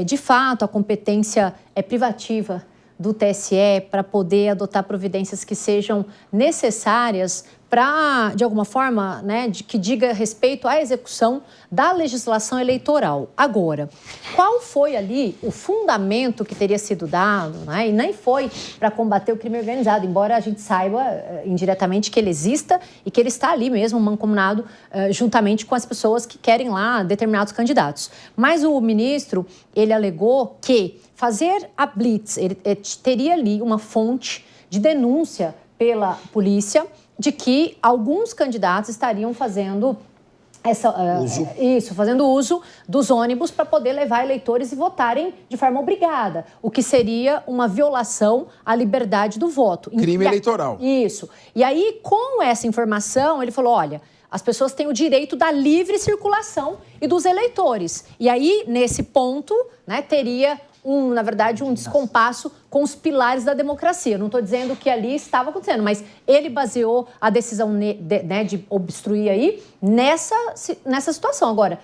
De fato, a competência é privativa do TSE para poder adotar providências que sejam necessárias para, de alguma forma, né, que diga respeito à execução da legislação eleitoral. Agora, qual foi ali o fundamento que teria sido dado, né, e nem foi para combater o crime organizado, embora a gente saiba indiretamente que ele exista e que ele está ali mesmo, mancomunado, juntamente com as pessoas que querem lá determinados candidatos. Mas o ministro, ele alegou que fazer a blitz, ele teria ali uma fonte de denúncia pela polícia de que alguns candidatos estariam fazendo fazendo uso dos ônibus para poder levar eleitores e votarem de forma obrigada, o que seria uma violação à liberdade do voto. Crime eleitoral. Isso. E aí, com essa informação, ele falou, olha, as pessoas têm o direito da livre circulação e dos eleitores. E aí, nesse ponto, né, teria na verdade, um descompasso com os pilares da democracia. Não estou dizendo que ali estava acontecendo, mas ele baseou a decisão de obstruir aí nessa situação. Agora,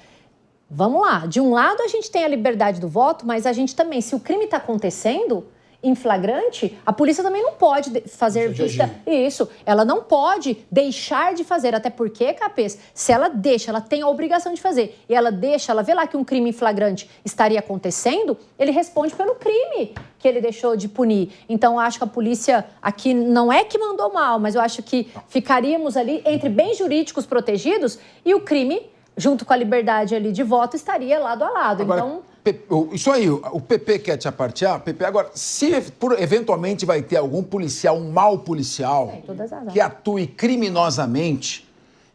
vamos lá. De um lado, a gente tem a liberdade do voto, mas a gente também, se o crime está acontecendo em flagrante, a polícia também não pode fazer isso. Ela não pode deixar de fazer, até porque, Capês, se ela deixa, ela tem a obrigação de fazer, e ela vê lá que um crime em flagrante estaria acontecendo, ele responde pelo crime que ele deixou de punir. Então, eu acho que a polícia aqui não é que mandou mal, mas eu acho que ficaríamos ali entre bens jurídicos protegidos e o crime, junto com a liberdade ali de voto, estaria lado a lado. Agora, então... Isso aí, o PP quer te apartear? PP, agora, se eventualmente vai ter algum policial, um mau policial, que atue criminosamente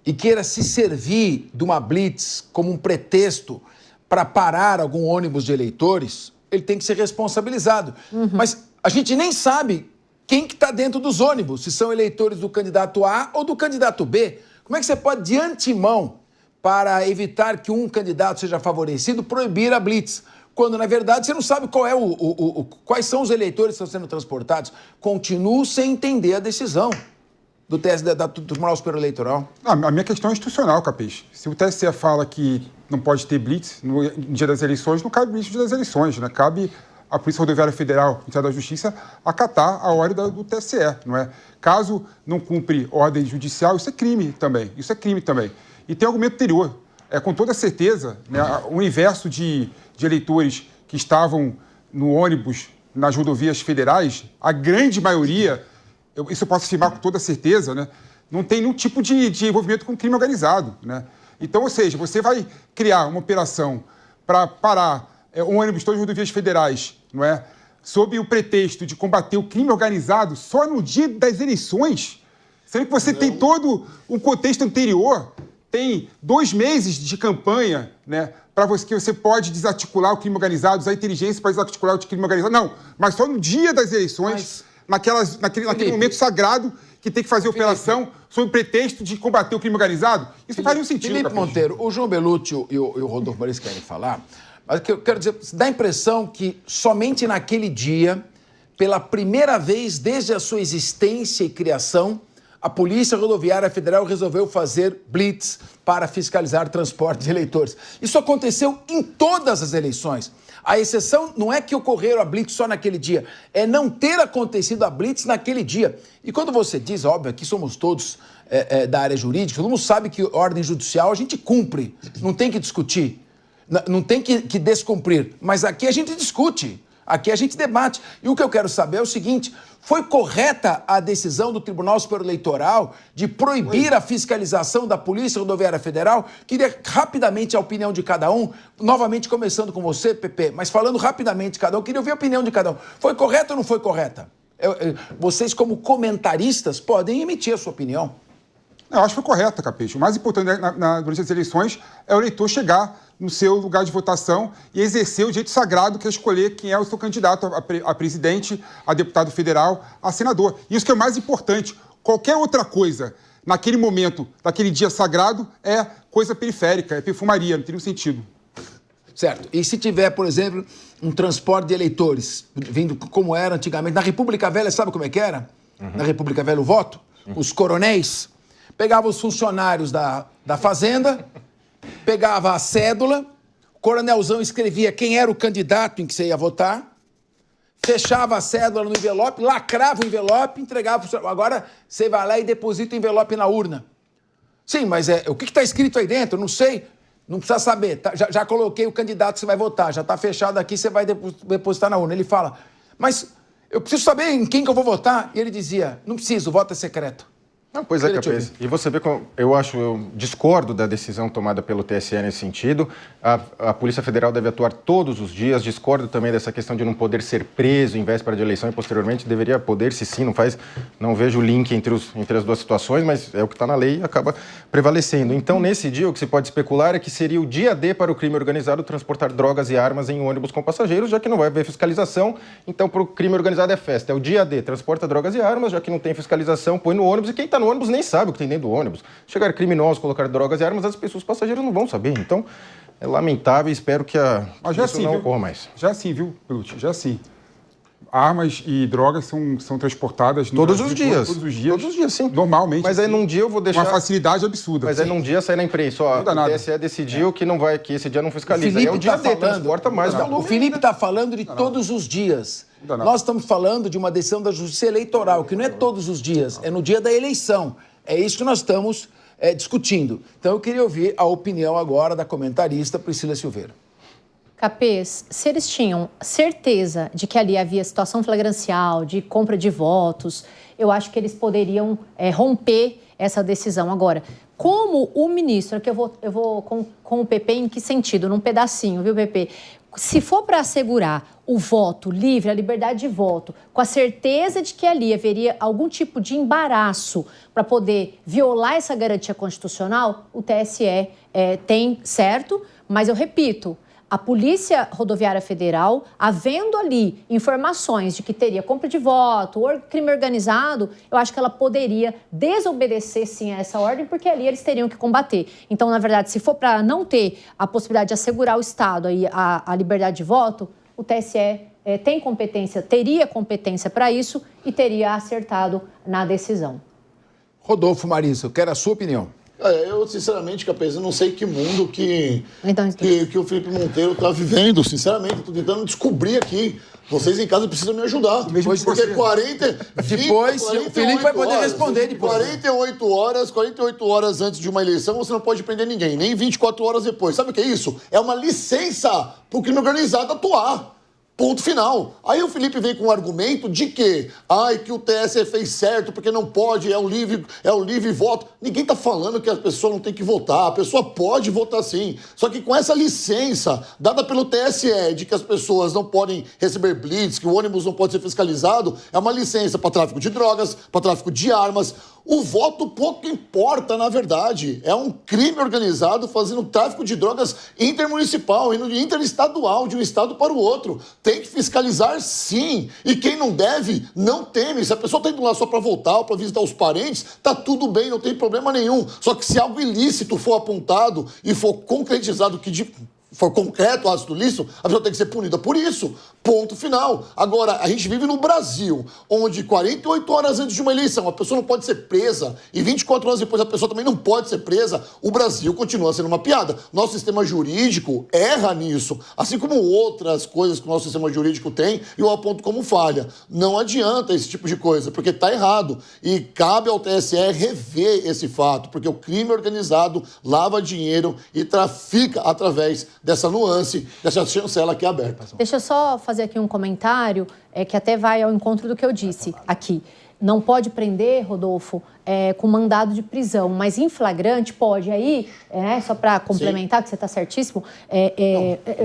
e queira se servir de uma blitz como um pretexto para parar algum ônibus de eleitores, ele tem que ser responsabilizado. Mas a gente nem sabe quem que está dentro dos ônibus, se são eleitores do candidato A ou do candidato B. Como é que você pode, de antemão, para evitar que um candidato seja favorecido, proibir a blitz, quando, na verdade, você não sabe quais são os eleitores que estão sendo transportados? Continuo sem entender a decisão do Tribunal Superior Eleitoral. A minha questão é institucional, Capês. Se o TSE fala que não pode ter blitz no dia das eleições, não cabe blitz no dia das eleições, né? Cabe a Polícia Rodoviária Federal, Ministério da Justiça, acatar a ordem do TSE, não é? Caso não cumpre ordem judicial, isso é crime também. E tem argumento anterior. Com toda certeza, né, o universo de eleitores que estavam no ônibus nas rodovias federais, a grande maioria, isso eu posso afirmar com toda certeza, né, não tem nenhum tipo de envolvimento com crime organizado, né? Então, ou seja, você vai criar uma operação para parar um ônibus todas as rodovias federais, não é, sob o pretexto de combater o crime organizado só no dia das eleições, sendo que você tem todo um contexto anterior. Tem 2 meses de campanha, né, para que você pode desarticular o crime organizado, usar a inteligência para desarticular o crime organizado. Não, mas só no dia das eleições, naquele momento sagrado que tem que fazer operação sob o pretexto de combater o crime organizado. Isso não faz nenhum sentido. Felipe Monteiro, o João Belucci e o Rodolfo Maris querem falar, mas eu quero dizer, dá a impressão que somente naquele dia pela primeira vez desde a sua existência e criação, a Polícia Rodoviária Federal resolveu fazer blitz para fiscalizar transporte de eleitores. Isso aconteceu em todas as eleições. A exceção não é que ocorreram a blitz só naquele dia, é não ter acontecido a blitz naquele dia. E quando você diz, óbvio, aqui somos todos da área jurídica, todo mundo sabe que ordem judicial a gente cumpre, não tem que discutir, não tem que descumprir, mas aqui a gente discute. Aqui a gente debate. E o que eu quero saber é o seguinte: foi correta a decisão do Tribunal Superior Eleitoral de proibir a fiscalização da Polícia Rodoviária Federal? Queria rapidamente a opinião de cada um, novamente começando com você, Pepe, mas falando rapidamente de cada um, queria ouvir a opinião de cada um. Foi correta ou não foi correta? Vocês, como comentaristas, podem emitir a sua opinião. Eu acho que foi correta, Capês. O mais importante durante as eleições é o eleitor chegar no seu lugar de votação e exercer o direito sagrado que é escolher quem é o seu candidato a presidente, a deputado federal, a senador. Isso que é o mais importante. Qualquer outra coisa, naquele momento, naquele dia sagrado, é coisa periférica, é perfumaria, não teria sentido. Certo. E se tiver, por exemplo, um transporte de eleitores, vindo como era antigamente, na República Velha, sabe como é que era? Na República Velha o voto? Os coronéis pegavam os funcionários da fazenda, pegava a cédula, o coronelzão escrevia quem era o candidato em que você ia votar, fechava a cédula no envelope, lacrava o envelope, entregava pro... Agora você vai lá e deposita o envelope na urna. Sim, mas o que está escrito aí dentro? Não sei. Não precisa saber. Tá, já coloquei o candidato que você vai votar, já está fechado aqui, você vai depositar na urna. Ele fala, mas eu preciso saber em quem que eu vou votar. E ele dizia, não preciso, o voto é secreto. Não, pois é, Capês. E você vê como eu discordo da decisão tomada pelo TSE nesse sentido. A Polícia Federal deve atuar todos os dias. Discordo também dessa questão de não poder ser preso em véspera de eleição e posteriormente deveria poder, se sim, não vejo o link entre as duas situações, mas é o que está na lei e acaba prevalecendo. Então, nesse dia, o que se pode especular é que seria o dia D para o crime organizado transportar drogas e armas em ônibus com passageiros, já que não vai haver fiscalização. Então, para o crime organizado é festa. É o dia D, transporta drogas e armas, já que não tem fiscalização, põe no ônibus e quem está no ônibus nem sabe o que tem dentro do ônibus. Chegar criminosos, colocar drogas e armas, as pessoas passageiras não vão saber. Então, é lamentável e espero que isso não ocorra mais. Já sim, viu, Pelucci? Já sim. Armas e drogas são transportadas... Todos os dias. Todos os dias. Todos os dias, sim. Normalmente. Mas aí num dia eu vou deixar... Uma facilidade absurda. Mas aí num dia sai na imprensa, ó, o TSE decidiu que esse dia não fiscaliza. Aí é o dia D, transporta mais volume. O Felipe está falando de todos os dias. Nós estamos falando de uma decisão da Justiça Eleitoral, que não é todos os dias, é no dia da eleição. É isso que nós estamos discutindo. Então, eu queria ouvir a opinião agora da comentarista Priscila Silveira. Capês, se eles tinham certeza de que ali havia situação flagrancial, de compra de votos, eu acho que eles poderiam romper essa decisão. Agora, como o ministro, aqui eu vou com o PP em que sentido? Num pedacinho, viu, PP? Se for para assegurar o voto livre, a liberdade de voto, com a certeza de que ali haveria algum tipo de embaraço para poder violar essa garantia constitucional, o TSE tem, certo? Mas eu repito, a Polícia Rodoviária Federal, havendo ali informações de que teria compra de voto ou crime organizado, eu acho que ela poderia desobedecer, sim, a essa ordem, porque ali eles teriam que combater. Então, na verdade, se for para não ter a possibilidade de assegurar ao Estado aí a liberdade de voto, o TSE tem competência, teria competência para isso e teria acertado na decisão. Rodolfo Marisa, eu quero a sua opinião. Eu, sinceramente, Capês, eu não sei que mundo que o Felipe Monteiro está vivendo. Sinceramente, estou tentando descobrir aqui. Vocês em casa precisam me ajudar. Porque 40... Depois, o Felipe vai poder responder depois. 48 horas antes de uma eleição, você não pode prender ninguém. Nem 24 horas depois. Sabe o que é isso? É uma licença para o crime organizado atuar. Ponto final. Aí o Felipe vem com o argumento de que o TSE fez certo porque não pode, é o livre voto. Ninguém está falando que a pessoa não tem que votar. A pessoa pode votar sim. Só que com essa licença dada pelo TSE de que as pessoas não podem receber blitz, que o ônibus não pode ser fiscalizado, é uma licença para tráfico de drogas, para tráfico de armas. O voto pouco importa, na verdade. É um crime organizado fazendo tráfico de drogas intermunicipal, indo interestadual, de um estado para o outro. Tem que fiscalizar, sim. E quem não deve, não teme. Se a pessoa está indo lá só para votar ou para visitar os parentes, tá tudo bem, não tem problema nenhum. Só que se algo ilícito for apontado e for concretizado que for concreto o ato ilícito, a pessoa tem que ser punida por isso. Ponto final. Agora, a gente vive no Brasil, onde 48 horas antes de uma eleição a pessoa não pode ser presa e 24 horas depois a pessoa também não pode ser presa. O Brasil continua sendo uma piada. Nosso sistema jurídico erra nisso, assim como outras coisas que o nosso sistema jurídico tem, e eu aponto como falha. Não adianta esse tipo de coisa, porque está errado. E cabe ao TSE rever esse fato, porque o crime organizado lava dinheiro e trafica através dessa nuance, dessa chancela que é aberta. Deixa eu só fazer aqui um comentário que até vai ao encontro do que eu disse aqui. Não pode prender, Rodolfo, com mandado de prisão, mas em flagrante pode. Aí, só para complementar, sim, que você está certíssimo.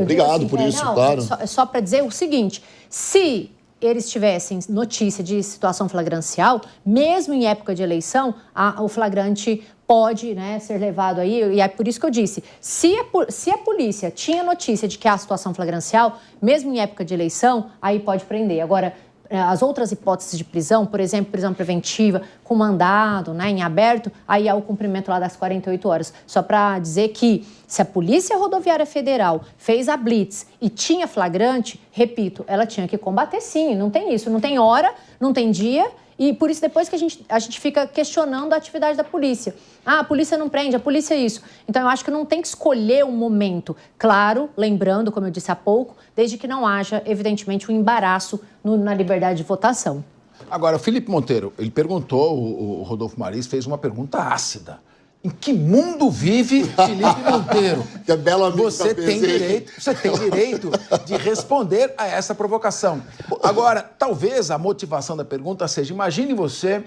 Obrigado assim, por isso, claro. Só para dizer o seguinte, se eles tivessem notícia de situação flagrancial, mesmo em época de eleição, o flagrante pode, né, ser levado aí, e é por isso que eu disse, se a polícia tinha notícia de que há situação flagrancial, mesmo em época de eleição, aí pode prender. Agora, as outras hipóteses de prisão, por exemplo, prisão preventiva, com mandado, né, em aberto, aí há o cumprimento lá das 48 horas. Só para dizer que se a Polícia Rodoviária Federal fez a blitz e tinha flagrante, repito, ela tinha que combater sim, não tem isso, não tem hora, não tem dia, e por isso depois que a gente fica questionando a atividade da polícia. Ah, a polícia não prende, a polícia é isso. Então eu acho que não tem que escolher um momento. Claro, lembrando, como eu disse há pouco, desde que não haja, evidentemente, um embaraço na liberdade de votação. Agora, o Felipe Monteiro, ele perguntou, o Rodolfo Maris fez uma pergunta ácida. Em que mundo vive Felipe Monteiro? Que é belo amigo. Você tem direito de responder a essa provocação. Agora, talvez a motivação da pergunta seja, imagine você,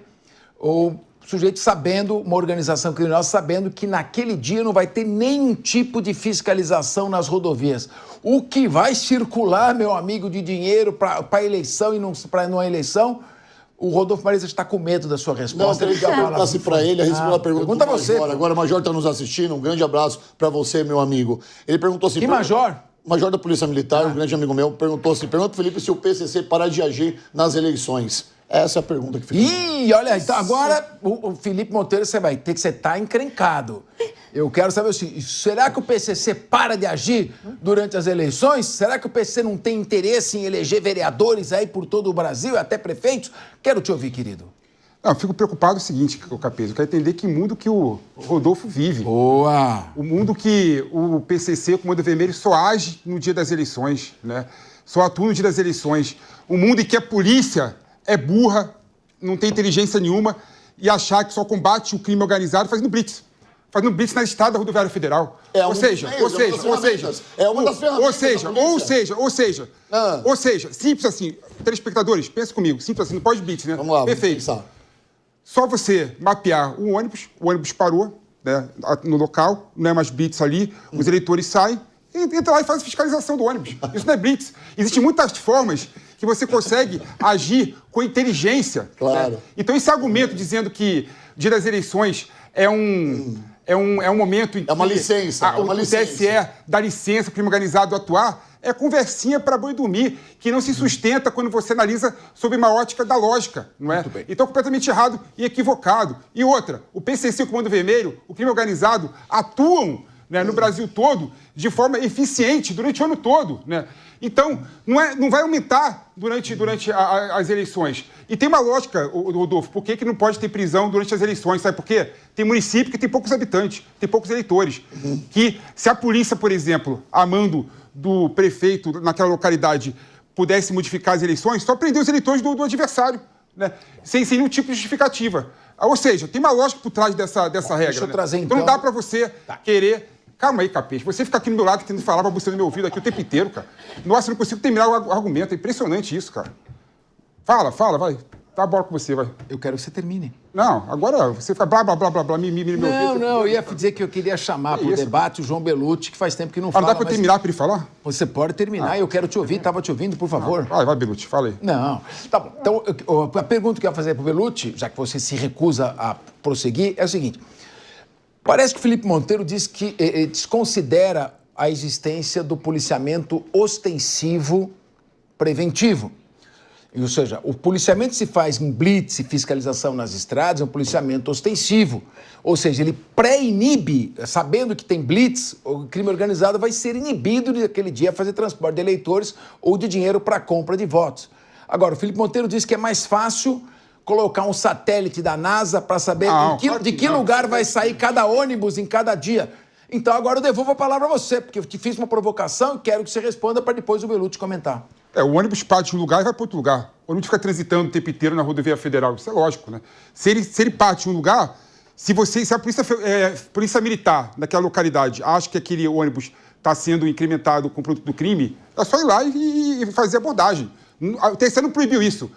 o sujeito sabendo, uma organização criminosa sabendo que naquele dia não vai ter nenhum tipo de fiscalização nas rodovias. O que vai circular, meu amigo, de dinheiro para a eleição e para não eleição? O Rodolfo Maris está com medo da sua resposta. Não, eu perguntasse para ele, a resposta a pergunta pergunta do você. Major. Agora o Major está nos assistindo, um grande abraço para você, meu amigo. Ele perguntou assim... Que Major? Major da Polícia Militar, um grande amigo meu, perguntou assim, pergunta pro Felipe se o PCC parar de agir nas eleições. Essa é a pergunta que fica. Ih, olha, então agora o Felipe Monteiro você vai ter que você tá encrencado. Eu quero saber assim, será que o PCC para de agir durante as eleições? Será que o PCC não tem interesse em eleger vereadores aí por todo o Brasil, até prefeitos? Quero te ouvir, querido. Não, eu fico preocupado com o seguinte, Capês, eu quero entender que mundo que o Rodolfo vive. Boa! O mundo que o PCC, o Comando Vermelho, só age no dia das eleições, né? Só atua no dia das eleições. O mundo em que a polícia é burra, não tem inteligência nenhuma, e achar que só combate o crime organizado fazendo blitz na estrada da Rodoviária Federal. É uma das ferramentas. Ou seja, simples assim, telespectadores, pensa comigo, simples assim, não pode blitz, né? Vamos lá, perfeito. Só você mapear o ônibus parou, né, no local, não é mais blitz ali, os eleitores saem, entra lá e faz a fiscalização do ônibus. Isso não é blitz. Existem muitas formas que você consegue agir com inteligência. Claro. Né? Então, esse argumento dizendo que o dia das eleições é um momento em que... É uma licença. O TSE dá licença para o crime organizado atuar, é conversinha para boi dormir, que não se sustenta quando você analisa sob uma ótica da lógica, não é? Muito bem. Então, completamente errado e equivocado. E outra, o PCC e o Comando Vermelho, o crime organizado, atuam, né, no Brasil todo de forma eficiente durante o ano todo, né? Então, não vai aumentar durante as eleições. E tem uma lógica, Rodolfo, por que não pode ter prisão durante as eleições? Sabe por quê? Tem município que tem poucos habitantes, tem poucos eleitores. Que se a polícia, por exemplo, a mando do prefeito naquela localidade, pudesse modificar as eleições, só prender os eleitores do adversário, né? Sem nenhum tipo de justificativa. Ou seja, tem uma lógica por trás dessa regra. Deixa eu trazer, então não dá para você querer... Calma aí, Capês. Você fica aqui no meu lado tentando falar pra você no meu ouvido aqui o tempo inteiro, cara. Nossa, eu não consigo terminar o argumento. É impressionante isso, cara. Fala, vai. Dá a bola com você, vai. Eu quero que você termine. Não, agora você fica blá, me meu ouvido. Não, eu ia dizer que eu queria chamar para o debate o João Belucci, que faz tempo que não fala. Não dá para terminar para ele falar? Você pode terminar, eu quero te ouvir. Estava te ouvindo, por favor. Vai, Belucci, fala aí. Não. Tá bom. Então, a pergunta que eu ia fazer para o Belucci, já que você se recusa a prosseguir, é o seguinte. Parece que o Felipe Monteiro diz que desconsidera a existência do policiamento ostensivo preventivo. Ou seja, o policiamento se faz em blitz e fiscalização nas estradas, é um policiamento ostensivo. Ou seja, ele pré-inibe, sabendo que tem blitz, o crime organizado vai ser inibido naquele dia a fazer transporte de eleitores ou de dinheiro para compra de votos. Agora, o Felipe Monteiro disse que é mais fácil colocar um satélite da NASA para saber de que lugar vai sair cada ônibus em cada dia. Então agora eu devolvo a palavra a você, porque eu te fiz uma provocação e quero que você responda para depois o Belucci comentar. O ônibus parte de um lugar e vai para outro lugar. O ônibus fica transitando o tempo inteiro na rodovia federal. Isso é lógico, né? Se ele parte de um lugar, se a polícia militar daquela localidade acha que aquele ônibus está sendo incrementado com o produto do crime, é só ir lá e fazer a abordagem. O TSE não proibiu isso.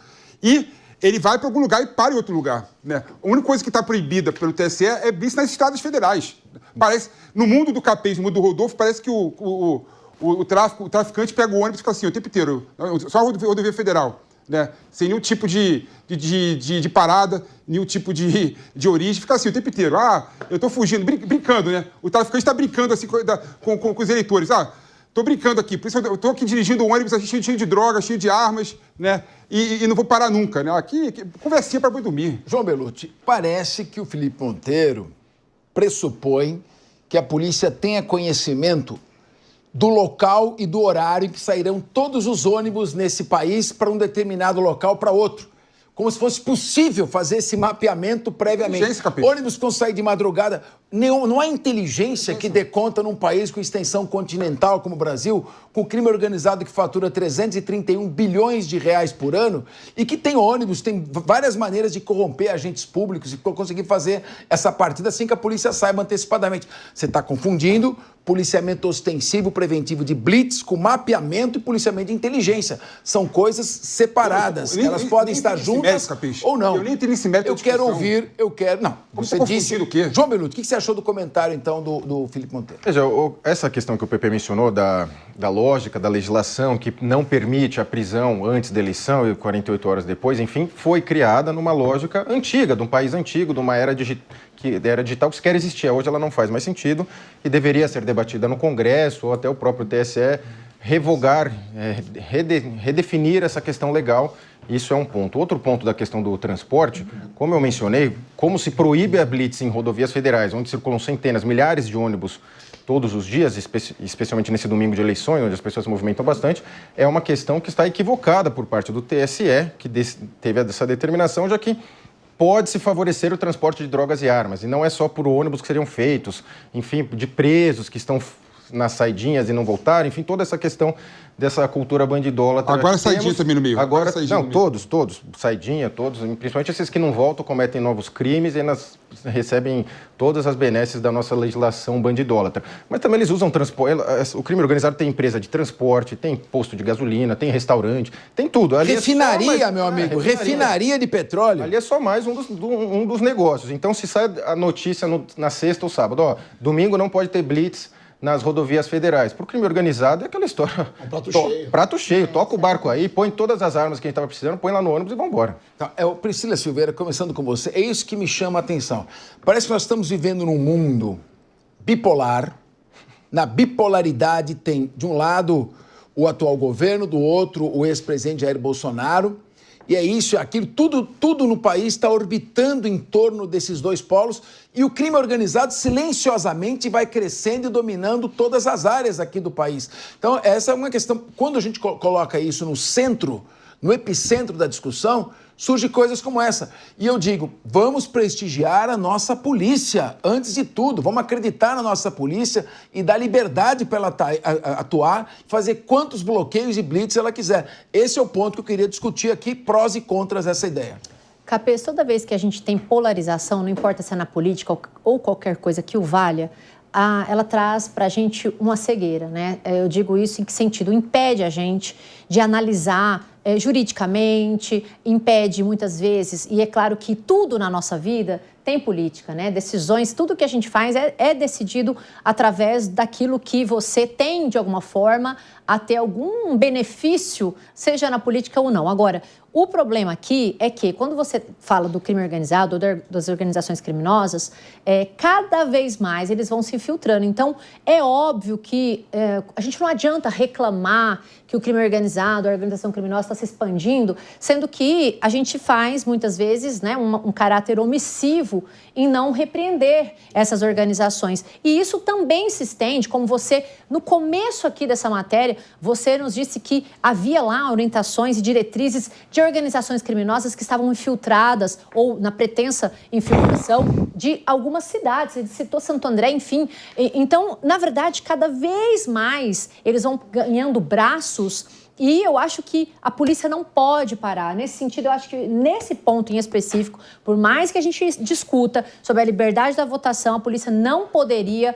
E ele vai para algum lugar e para em outro lugar, né? A única coisa que está proibida pelo TSE é blitz nas estradas federais. Parece, no mundo do Capês, no mundo do Rodolfo, parece que o traficante pega o ônibus e fica assim o tempo inteiro, só a rodovia federal, né? Sem nenhum tipo de parada, nenhum tipo de origem, fica assim o tempo inteiro. Eu estou fugindo, brincando, né? O traficante está brincando assim com os eleitores. Estou brincando aqui, por isso eu estou aqui dirigindo um ônibus cheio de drogas, cheio de armas, né? E não vou parar nunca, né? Aqui, conversinha para boi dormir. João Belucci, parece que o Felipe Monteiro pressupõe que a polícia tenha conhecimento do local e do horário em que sairão todos os ônibus nesse país para um determinado local para outro. Como se fosse possível fazer esse mapeamento previamente. Ônibus que vão sair de madrugada. Não há inteligência que dê conta num país com extensão continental como o Brasil, com crime organizado que fatura 331 bilhões de reais por ano e que tem ônibus, tem várias maneiras de corromper agentes públicos e conseguir fazer essa partida sem que a polícia saiba antecipadamente. Você está confundindo policiamento ostensivo preventivo de blitz com mapeamento e policiamento de inteligência. São coisas separadas. Elas podem estar juntas ou não. Eu nem tenho esse mérito. Não, você disse o quê? João Belucci, o que você achou do comentário, então, do Felipe Monteiro? Veja, essa questão que o PP mencionou da lógica da legislação que não permite a prisão antes da eleição e 48 horas depois, enfim, foi criada numa lógica antiga, de um país antigo, de uma era digital que sequer existia. Hoje ela não faz mais sentido e deveria ser debatida no Congresso ou até o próprio TSE revogar, redefinir essa questão legal. Isso é um ponto. Outro ponto da questão do transporte, como eu mencionei, como se proíbe a blitz em rodovias federais, onde circulam centenas, milhares de ônibus todos os dias, especialmente nesse domingo de eleições, onde as pessoas se movimentam bastante, é uma questão que está equivocada por parte do TSE, que teve essa determinação, já que pode-se favorecer o transporte de drogas e armas, e não é só por ônibus que seriam feitos, enfim, de presos que estão nas saidinhas e não voltaram, enfim, toda essa questão dessa cultura bandidólatra. Agora saidinha também no meio. Agora não, todos, saidinha, todos, principalmente esses que não voltam, cometem novos crimes e recebem todas as benesses da nossa legislação bandidólatra. Mas também eles usam transporte, o crime organizado tem empresa de transporte, tem posto de gasolina, tem restaurante, tem tudo. Ali refinaria, meu amigo, refinaria de petróleo. Ali é só mais um dos negócios. Então, se sai a notícia na sexta ou sábado, domingo não pode ter blitz nas rodovias federais. Para o crime organizado é aquela história. Prato cheio. Toca o barco aí, põe todas as armas que a gente estava precisando, põe lá no ônibus e vamos embora. Priscila Silveira, começando com você, é isso que me chama a atenção. Parece que nós estamos vivendo num mundo bipolar. Na bipolaridade tem, de um lado, o atual governo, do outro, o ex-presidente Jair Bolsonaro. E é isso, aquilo, tudo no país está orbitando em torno desses dois polos e o crime organizado silenciosamente vai crescendo e dominando todas as áreas aqui do país. Então, essa é uma questão, quando a gente coloca isso no centro, no epicentro da discussão, surgem coisas como essa. E eu digo, vamos prestigiar a nossa polícia, antes de tudo. Vamos acreditar na nossa polícia e dar liberdade para ela atuar, fazer quantos bloqueios e blitz ela quiser. Esse é o ponto que eu queria discutir aqui, prós e contras dessa ideia. Capês, toda vez que a gente tem polarização, não importa se é na política ou qualquer coisa que o valha, ela traz para a gente uma cegueira, né? Eu digo isso em que sentido? Impede a gente de analisar juridicamente, impede muitas vezes, e é claro que tudo na nossa vida tem política, né? Decisões, tudo que a gente faz é decidido através daquilo que você tem, de alguma forma, a ter algum benefício, seja na política ou não. Agora, o problema aqui é que, quando você fala do crime organizado ou das organizações criminosas, cada vez mais eles vão se infiltrando. Então, é óbvio que a gente não adianta reclamar que o crime organizado, a organização criminosa está se expandindo, sendo que a gente faz, muitas vezes, né, um caráter omissivo em não repreender essas organizações. E isso também se estende, como você, no começo aqui dessa matéria, você nos disse que havia lá orientações e diretrizes de organizações criminosas que estavam infiltradas ou na pretensa infiltração de algumas cidades. Ele citou Santo André, enfim. Então, na verdade, cada vez mais eles vão ganhando braços e eu acho que a polícia não pode parar. Nesse sentido, eu acho que nesse ponto em específico, por mais que a gente discuta sobre a liberdade da votação, a polícia não poderia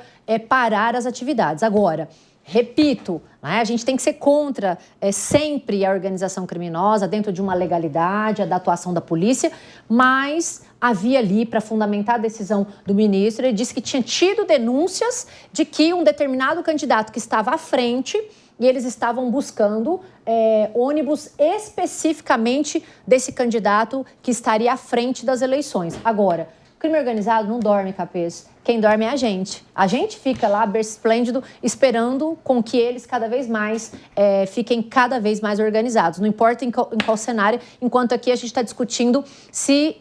parar as atividades. Agora, repito, né, a gente tem que ser contra sempre a organização criminosa dentro de uma legalidade, da atuação da polícia, mas havia ali, para fundamentar a decisão do ministro, ele disse que tinha tido denúncias de que um determinado candidato que estava à frente e eles estavam buscando ônibus especificamente desse candidato que estaria à frente das eleições. Agora, o crime organizado não dorme, Capês. Quem dorme é a gente. A gente fica lá, berço esplêndido, esperando com que eles cada vez mais fiquem cada vez mais organizados. Não importa em qual cenário, enquanto aqui a gente está discutindo se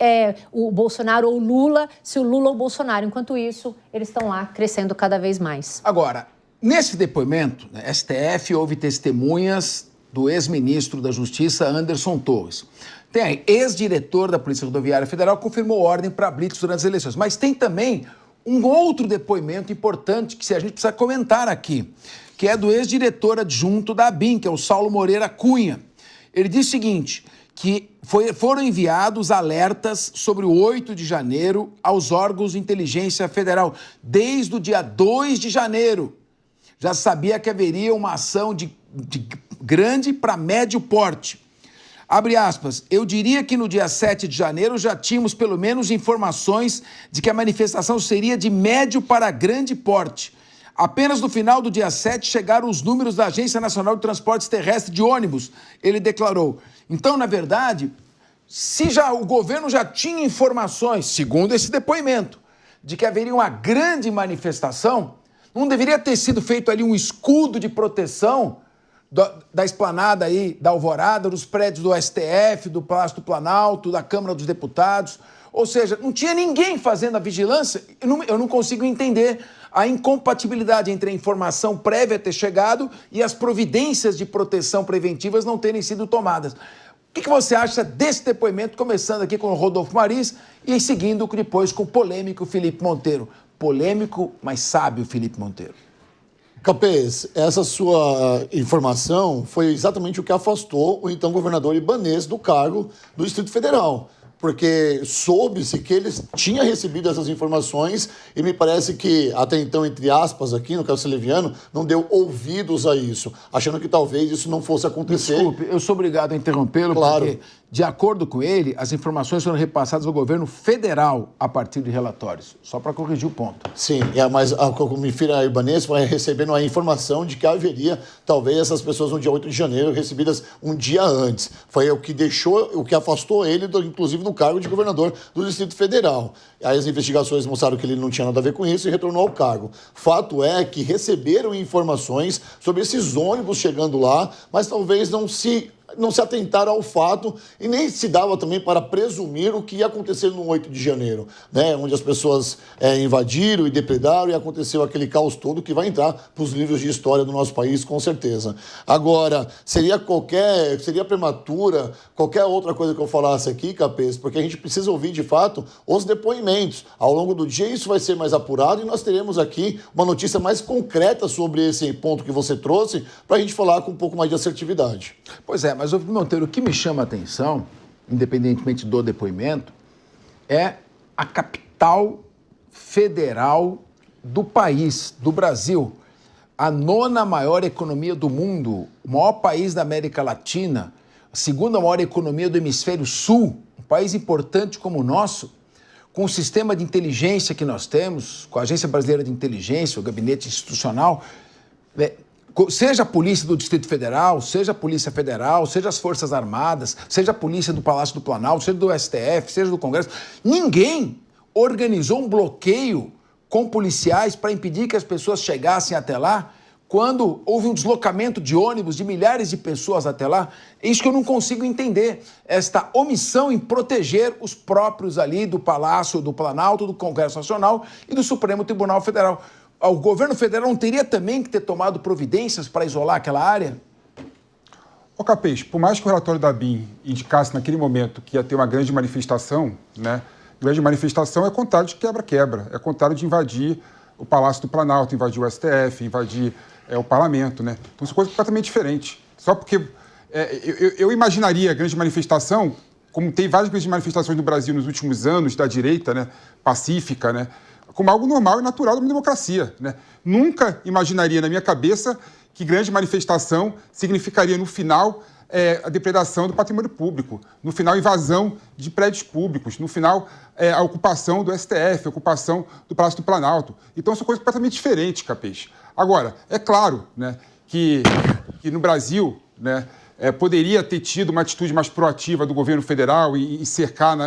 o Bolsonaro ou o Lula, se o Lula ou o Bolsonaro. Enquanto isso, eles estão lá crescendo cada vez mais. Agora, nesse depoimento, né, STF houve testemunhas do ex-ministro da Justiça, Anderson Torres. Tem aí, ex-diretor da Polícia Rodoviária Federal, confirmou ordem para blitz durante as eleições. Mas tem também um outro depoimento importante que a gente precisa comentar aqui, que é do ex-diretor adjunto da ABIN, que é o Saulo Moreira Cunha. Ele diz o seguinte, que foram enviados alertas sobre o 8 de janeiro aos órgãos de inteligência federal. Desde o dia 2 de janeiro, já sabia que haveria uma ação de grande para médio porte. Abre aspas, eu diria que no dia 7 de janeiro já tínhamos pelo menos informações de que a manifestação seria de médio para grande porte. Apenas no final do dia 7 chegaram os números da Agência Nacional de Transportes Terrestres de ônibus, ele declarou. Então, na verdade, se o governo já tinha informações, segundo esse depoimento, de que haveria uma grande manifestação, não deveria ter sido feito ali um escudo de proteção da esplanada aí, da Alvorada, dos prédios do STF, do Palácio do Planalto, da Câmara dos Deputados. Ou seja, não tinha ninguém fazendo a vigilância. Eu não consigo entender a incompatibilidade entre a informação prévia ter chegado e as providências de proteção preventivas não terem sido tomadas. O que você acha desse depoimento, começando aqui com o Rodolfo Maris e seguindo depois com o polêmico Felipe Monteiro? Polêmico, mas sábio Felipe Monteiro. Capês, essa sua informação foi exatamente o que afastou o então governador Ibanez do cargo do Distrito Federal. Porque soube-se que ele tinha recebido essas informações e me parece que, até então, entre aspas, aqui no caso Seleviano, não deu ouvidos a isso, achando que talvez isso não fosse acontecer. Desculpe, eu sou obrigado a interrompê-lo, claro. Porque, de acordo com ele, as informações foram repassadas ao governo federal a partir de relatórios, só para corrigir o ponto. Sim, mas como me refiro a Ibanez, vai recebendo a informação de que haveria, talvez, essas pessoas no dia 8 de janeiro recebidas um dia antes. Foi o que o que afastou ele, inclusive, do cargo de governador do Distrito Federal. Aí as investigações mostraram que ele não tinha nada a ver com isso e retornou ao cargo. Fato é que receberam informações sobre esses ônibus chegando lá, mas talvez não se atentaram ao fato e nem se dava também para presumir o que ia acontecer no 8 de janeiro, né? Onde as pessoas invadiram e depredaram e aconteceu aquele caos todo que vai entrar para os livros de história do nosso país, com certeza. Agora, seria prematura qualquer outra coisa que eu falasse aqui, Capês, porque a gente precisa ouvir, de fato, os depoimentos. Ao longo do dia isso vai ser mais apurado e nós teremos aqui uma notícia mais concreta sobre esse ponto que você trouxe para a gente falar com um pouco mais de assertividade. Pois é, mas, Monteiro, o que me chama a atenção, independentemente do depoimento, é a capital federal do país, do Brasil. A 9ª maior economia do mundo, o maior país da América Latina, a 2ª maior economia do hemisfério sul, um país importante como o nosso, com o sistema de inteligência que nós temos, com a Agência Brasileira de Inteligência, o gabinete institucional. seja a polícia do Distrito Federal, seja a Polícia Federal, seja as Forças Armadas, seja a polícia do Palácio do Planalto, seja do STF, seja do Congresso, ninguém organizou um bloqueio com policiais para impedir que as pessoas chegassem até lá, quando houve um deslocamento de ônibus de milhares de pessoas até lá. É isso que eu não consigo entender, esta omissão em proteger os próprios ali do Palácio do Planalto, do Congresso Nacional e do Supremo Tribunal Federal. O governo federal não teria também que ter tomado providências para isolar aquela área? Ô Capês, por mais que o relatório da BIM indicasse naquele momento que ia ter uma grande manifestação, né? Grande manifestação é contrário de quebra-quebra, é contrário de invadir o Palácio do Planalto, invadir o STF, invadir o Parlamento, né? Então são coisas completamente diferentes. Só porque eu imaginaria a grande manifestação, como tem várias grandes manifestações no Brasil nos últimos anos, da direita, né? Pacífica, né? Como algo normal e natural de uma democracia, né? Nunca imaginaria na minha cabeça que grande manifestação significaria, no final, a depredação do patrimônio público, no final, invasão de prédios públicos, no final, a ocupação do STF, a ocupação do Palácio do Planalto. Então, são coisas completamente diferentes, Capês. Agora, é claro, né, que no Brasil, né, poderia ter tido uma atitude mais proativa do governo federal e cercar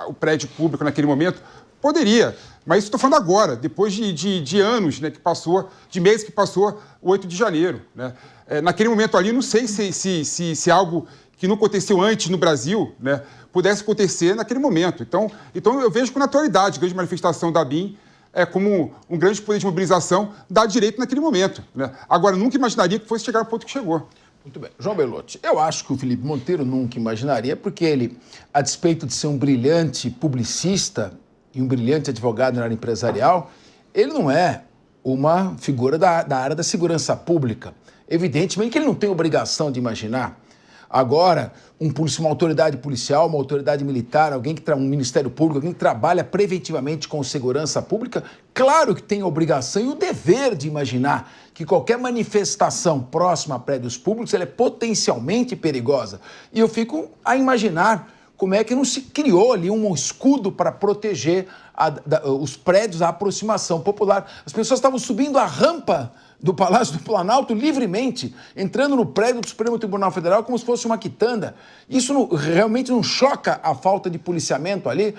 o prédio público naquele momento. Poderia, mas isso estou falando agora, depois de anos, né, de meses que passou o 8 de janeiro. Né? Naquele momento ali, não sei se algo que não aconteceu antes no Brasil, né, pudesse acontecer naquele momento. Então eu vejo com naturalidade a grande manifestação da BIM como um grande poder de mobilização da direita naquele momento. Né? Agora, nunca imaginaria que fosse chegar ao ponto que chegou. Muito bem. João Belotti, eu acho que o Felipe Monteiro nunca imaginaria, porque ele, a despeito de ser um brilhante publicista e um brilhante advogado na área empresarial, ele não é uma figura da área da segurança pública. Evidentemente que ele não tem obrigação de imaginar. Agora, uma autoridade policial, uma autoridade militar, um Ministério Público, alguém que trabalha preventivamente com segurança pública, claro que tem a obrigação e o dever de imaginar que qualquer manifestação próxima a prédios públicos ela é potencialmente perigosa. E eu fico a imaginar como é que não se criou ali um escudo para proteger os prédios, a aproximação popular. As pessoas estavam subindo a rampa do Palácio do Planalto livremente, entrando no prédio do Supremo Tribunal Federal como se fosse uma quitanda. Isso realmente não choca a falta de policiamento ali?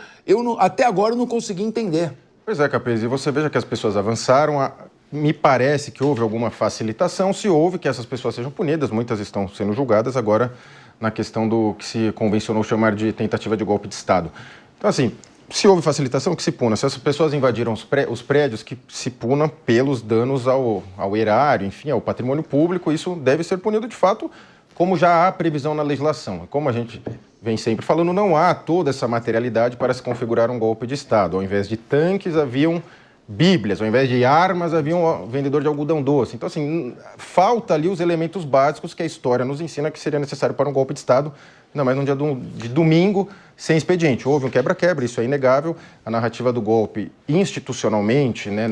Até agora eu não consegui entender. Pois é, Capês, e você veja que as pessoas avançaram, me parece que houve alguma facilitação, se houve que essas pessoas sejam punidas, muitas estão sendo julgadas agora na questão do que se convencionou chamar de tentativa de golpe de Estado. Então, assim, se houve facilitação, que se puna. Se as pessoas invadiram os prédios, que se puna pelos danos ao erário, enfim, ao patrimônio público, isso deve ser punido de fato, como já há previsão na legislação. Como a gente vem sempre falando, não há toda essa materialidade para se configurar um golpe de Estado. Ao invés de tanques, haviam bíblias, ao invés de armas, havia um vendedor de algodão doce. Então, assim, falta ali os elementos básicos que a história nos ensina que seria necessário para um golpe de Estado, ainda mais num dia de domingo, sem expediente. Houve um quebra-quebra, isso é inegável. A narrativa do golpe, institucionalmente, né,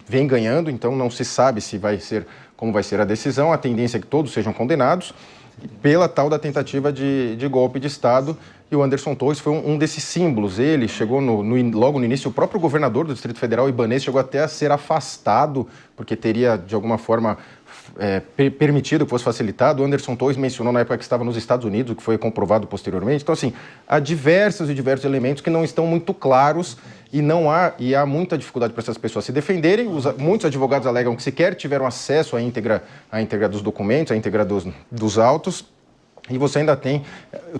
vem ganhando, então não se sabe como vai ser a decisão. A tendência é que todos sejam condenados pela tal da tentativa de golpe de Estado. E o Anderson Torres foi um desses símbolos. Ele chegou logo no início, o próprio governador do Distrito Federal, Ibanez, chegou até a ser afastado, porque teria, de alguma forma, permitido que fosse facilitado. O Anderson Torres mencionou na época que estava nos Estados Unidos, o que foi comprovado posteriormente. Então, assim, há diversos elementos que não estão muito claros e há muita dificuldade para essas pessoas se defenderem. Muitos advogados alegam que sequer tiveram acesso à íntegra dos documentos, à íntegra dos autos. E você ainda tem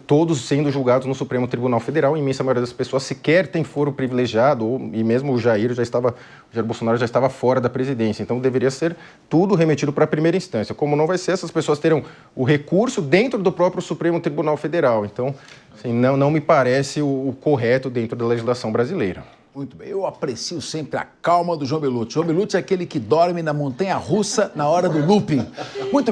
todos sendo julgados no Supremo Tribunal Federal. A imensa maioria das pessoas sequer tem foro privilegiado, e mesmo o Jair Bolsonaro já estava fora da presidência. Então deveria ser tudo remetido para a primeira instância. Como não vai ser, essas pessoas terão o recurso dentro do próprio Supremo Tribunal Federal. Então, assim, não me parece o correto dentro da legislação brasileira. Muito bem, eu aprecio sempre a calma do João Belucci. João Belucci é aquele que dorme na montanha-russa na hora do looping. Muito bem.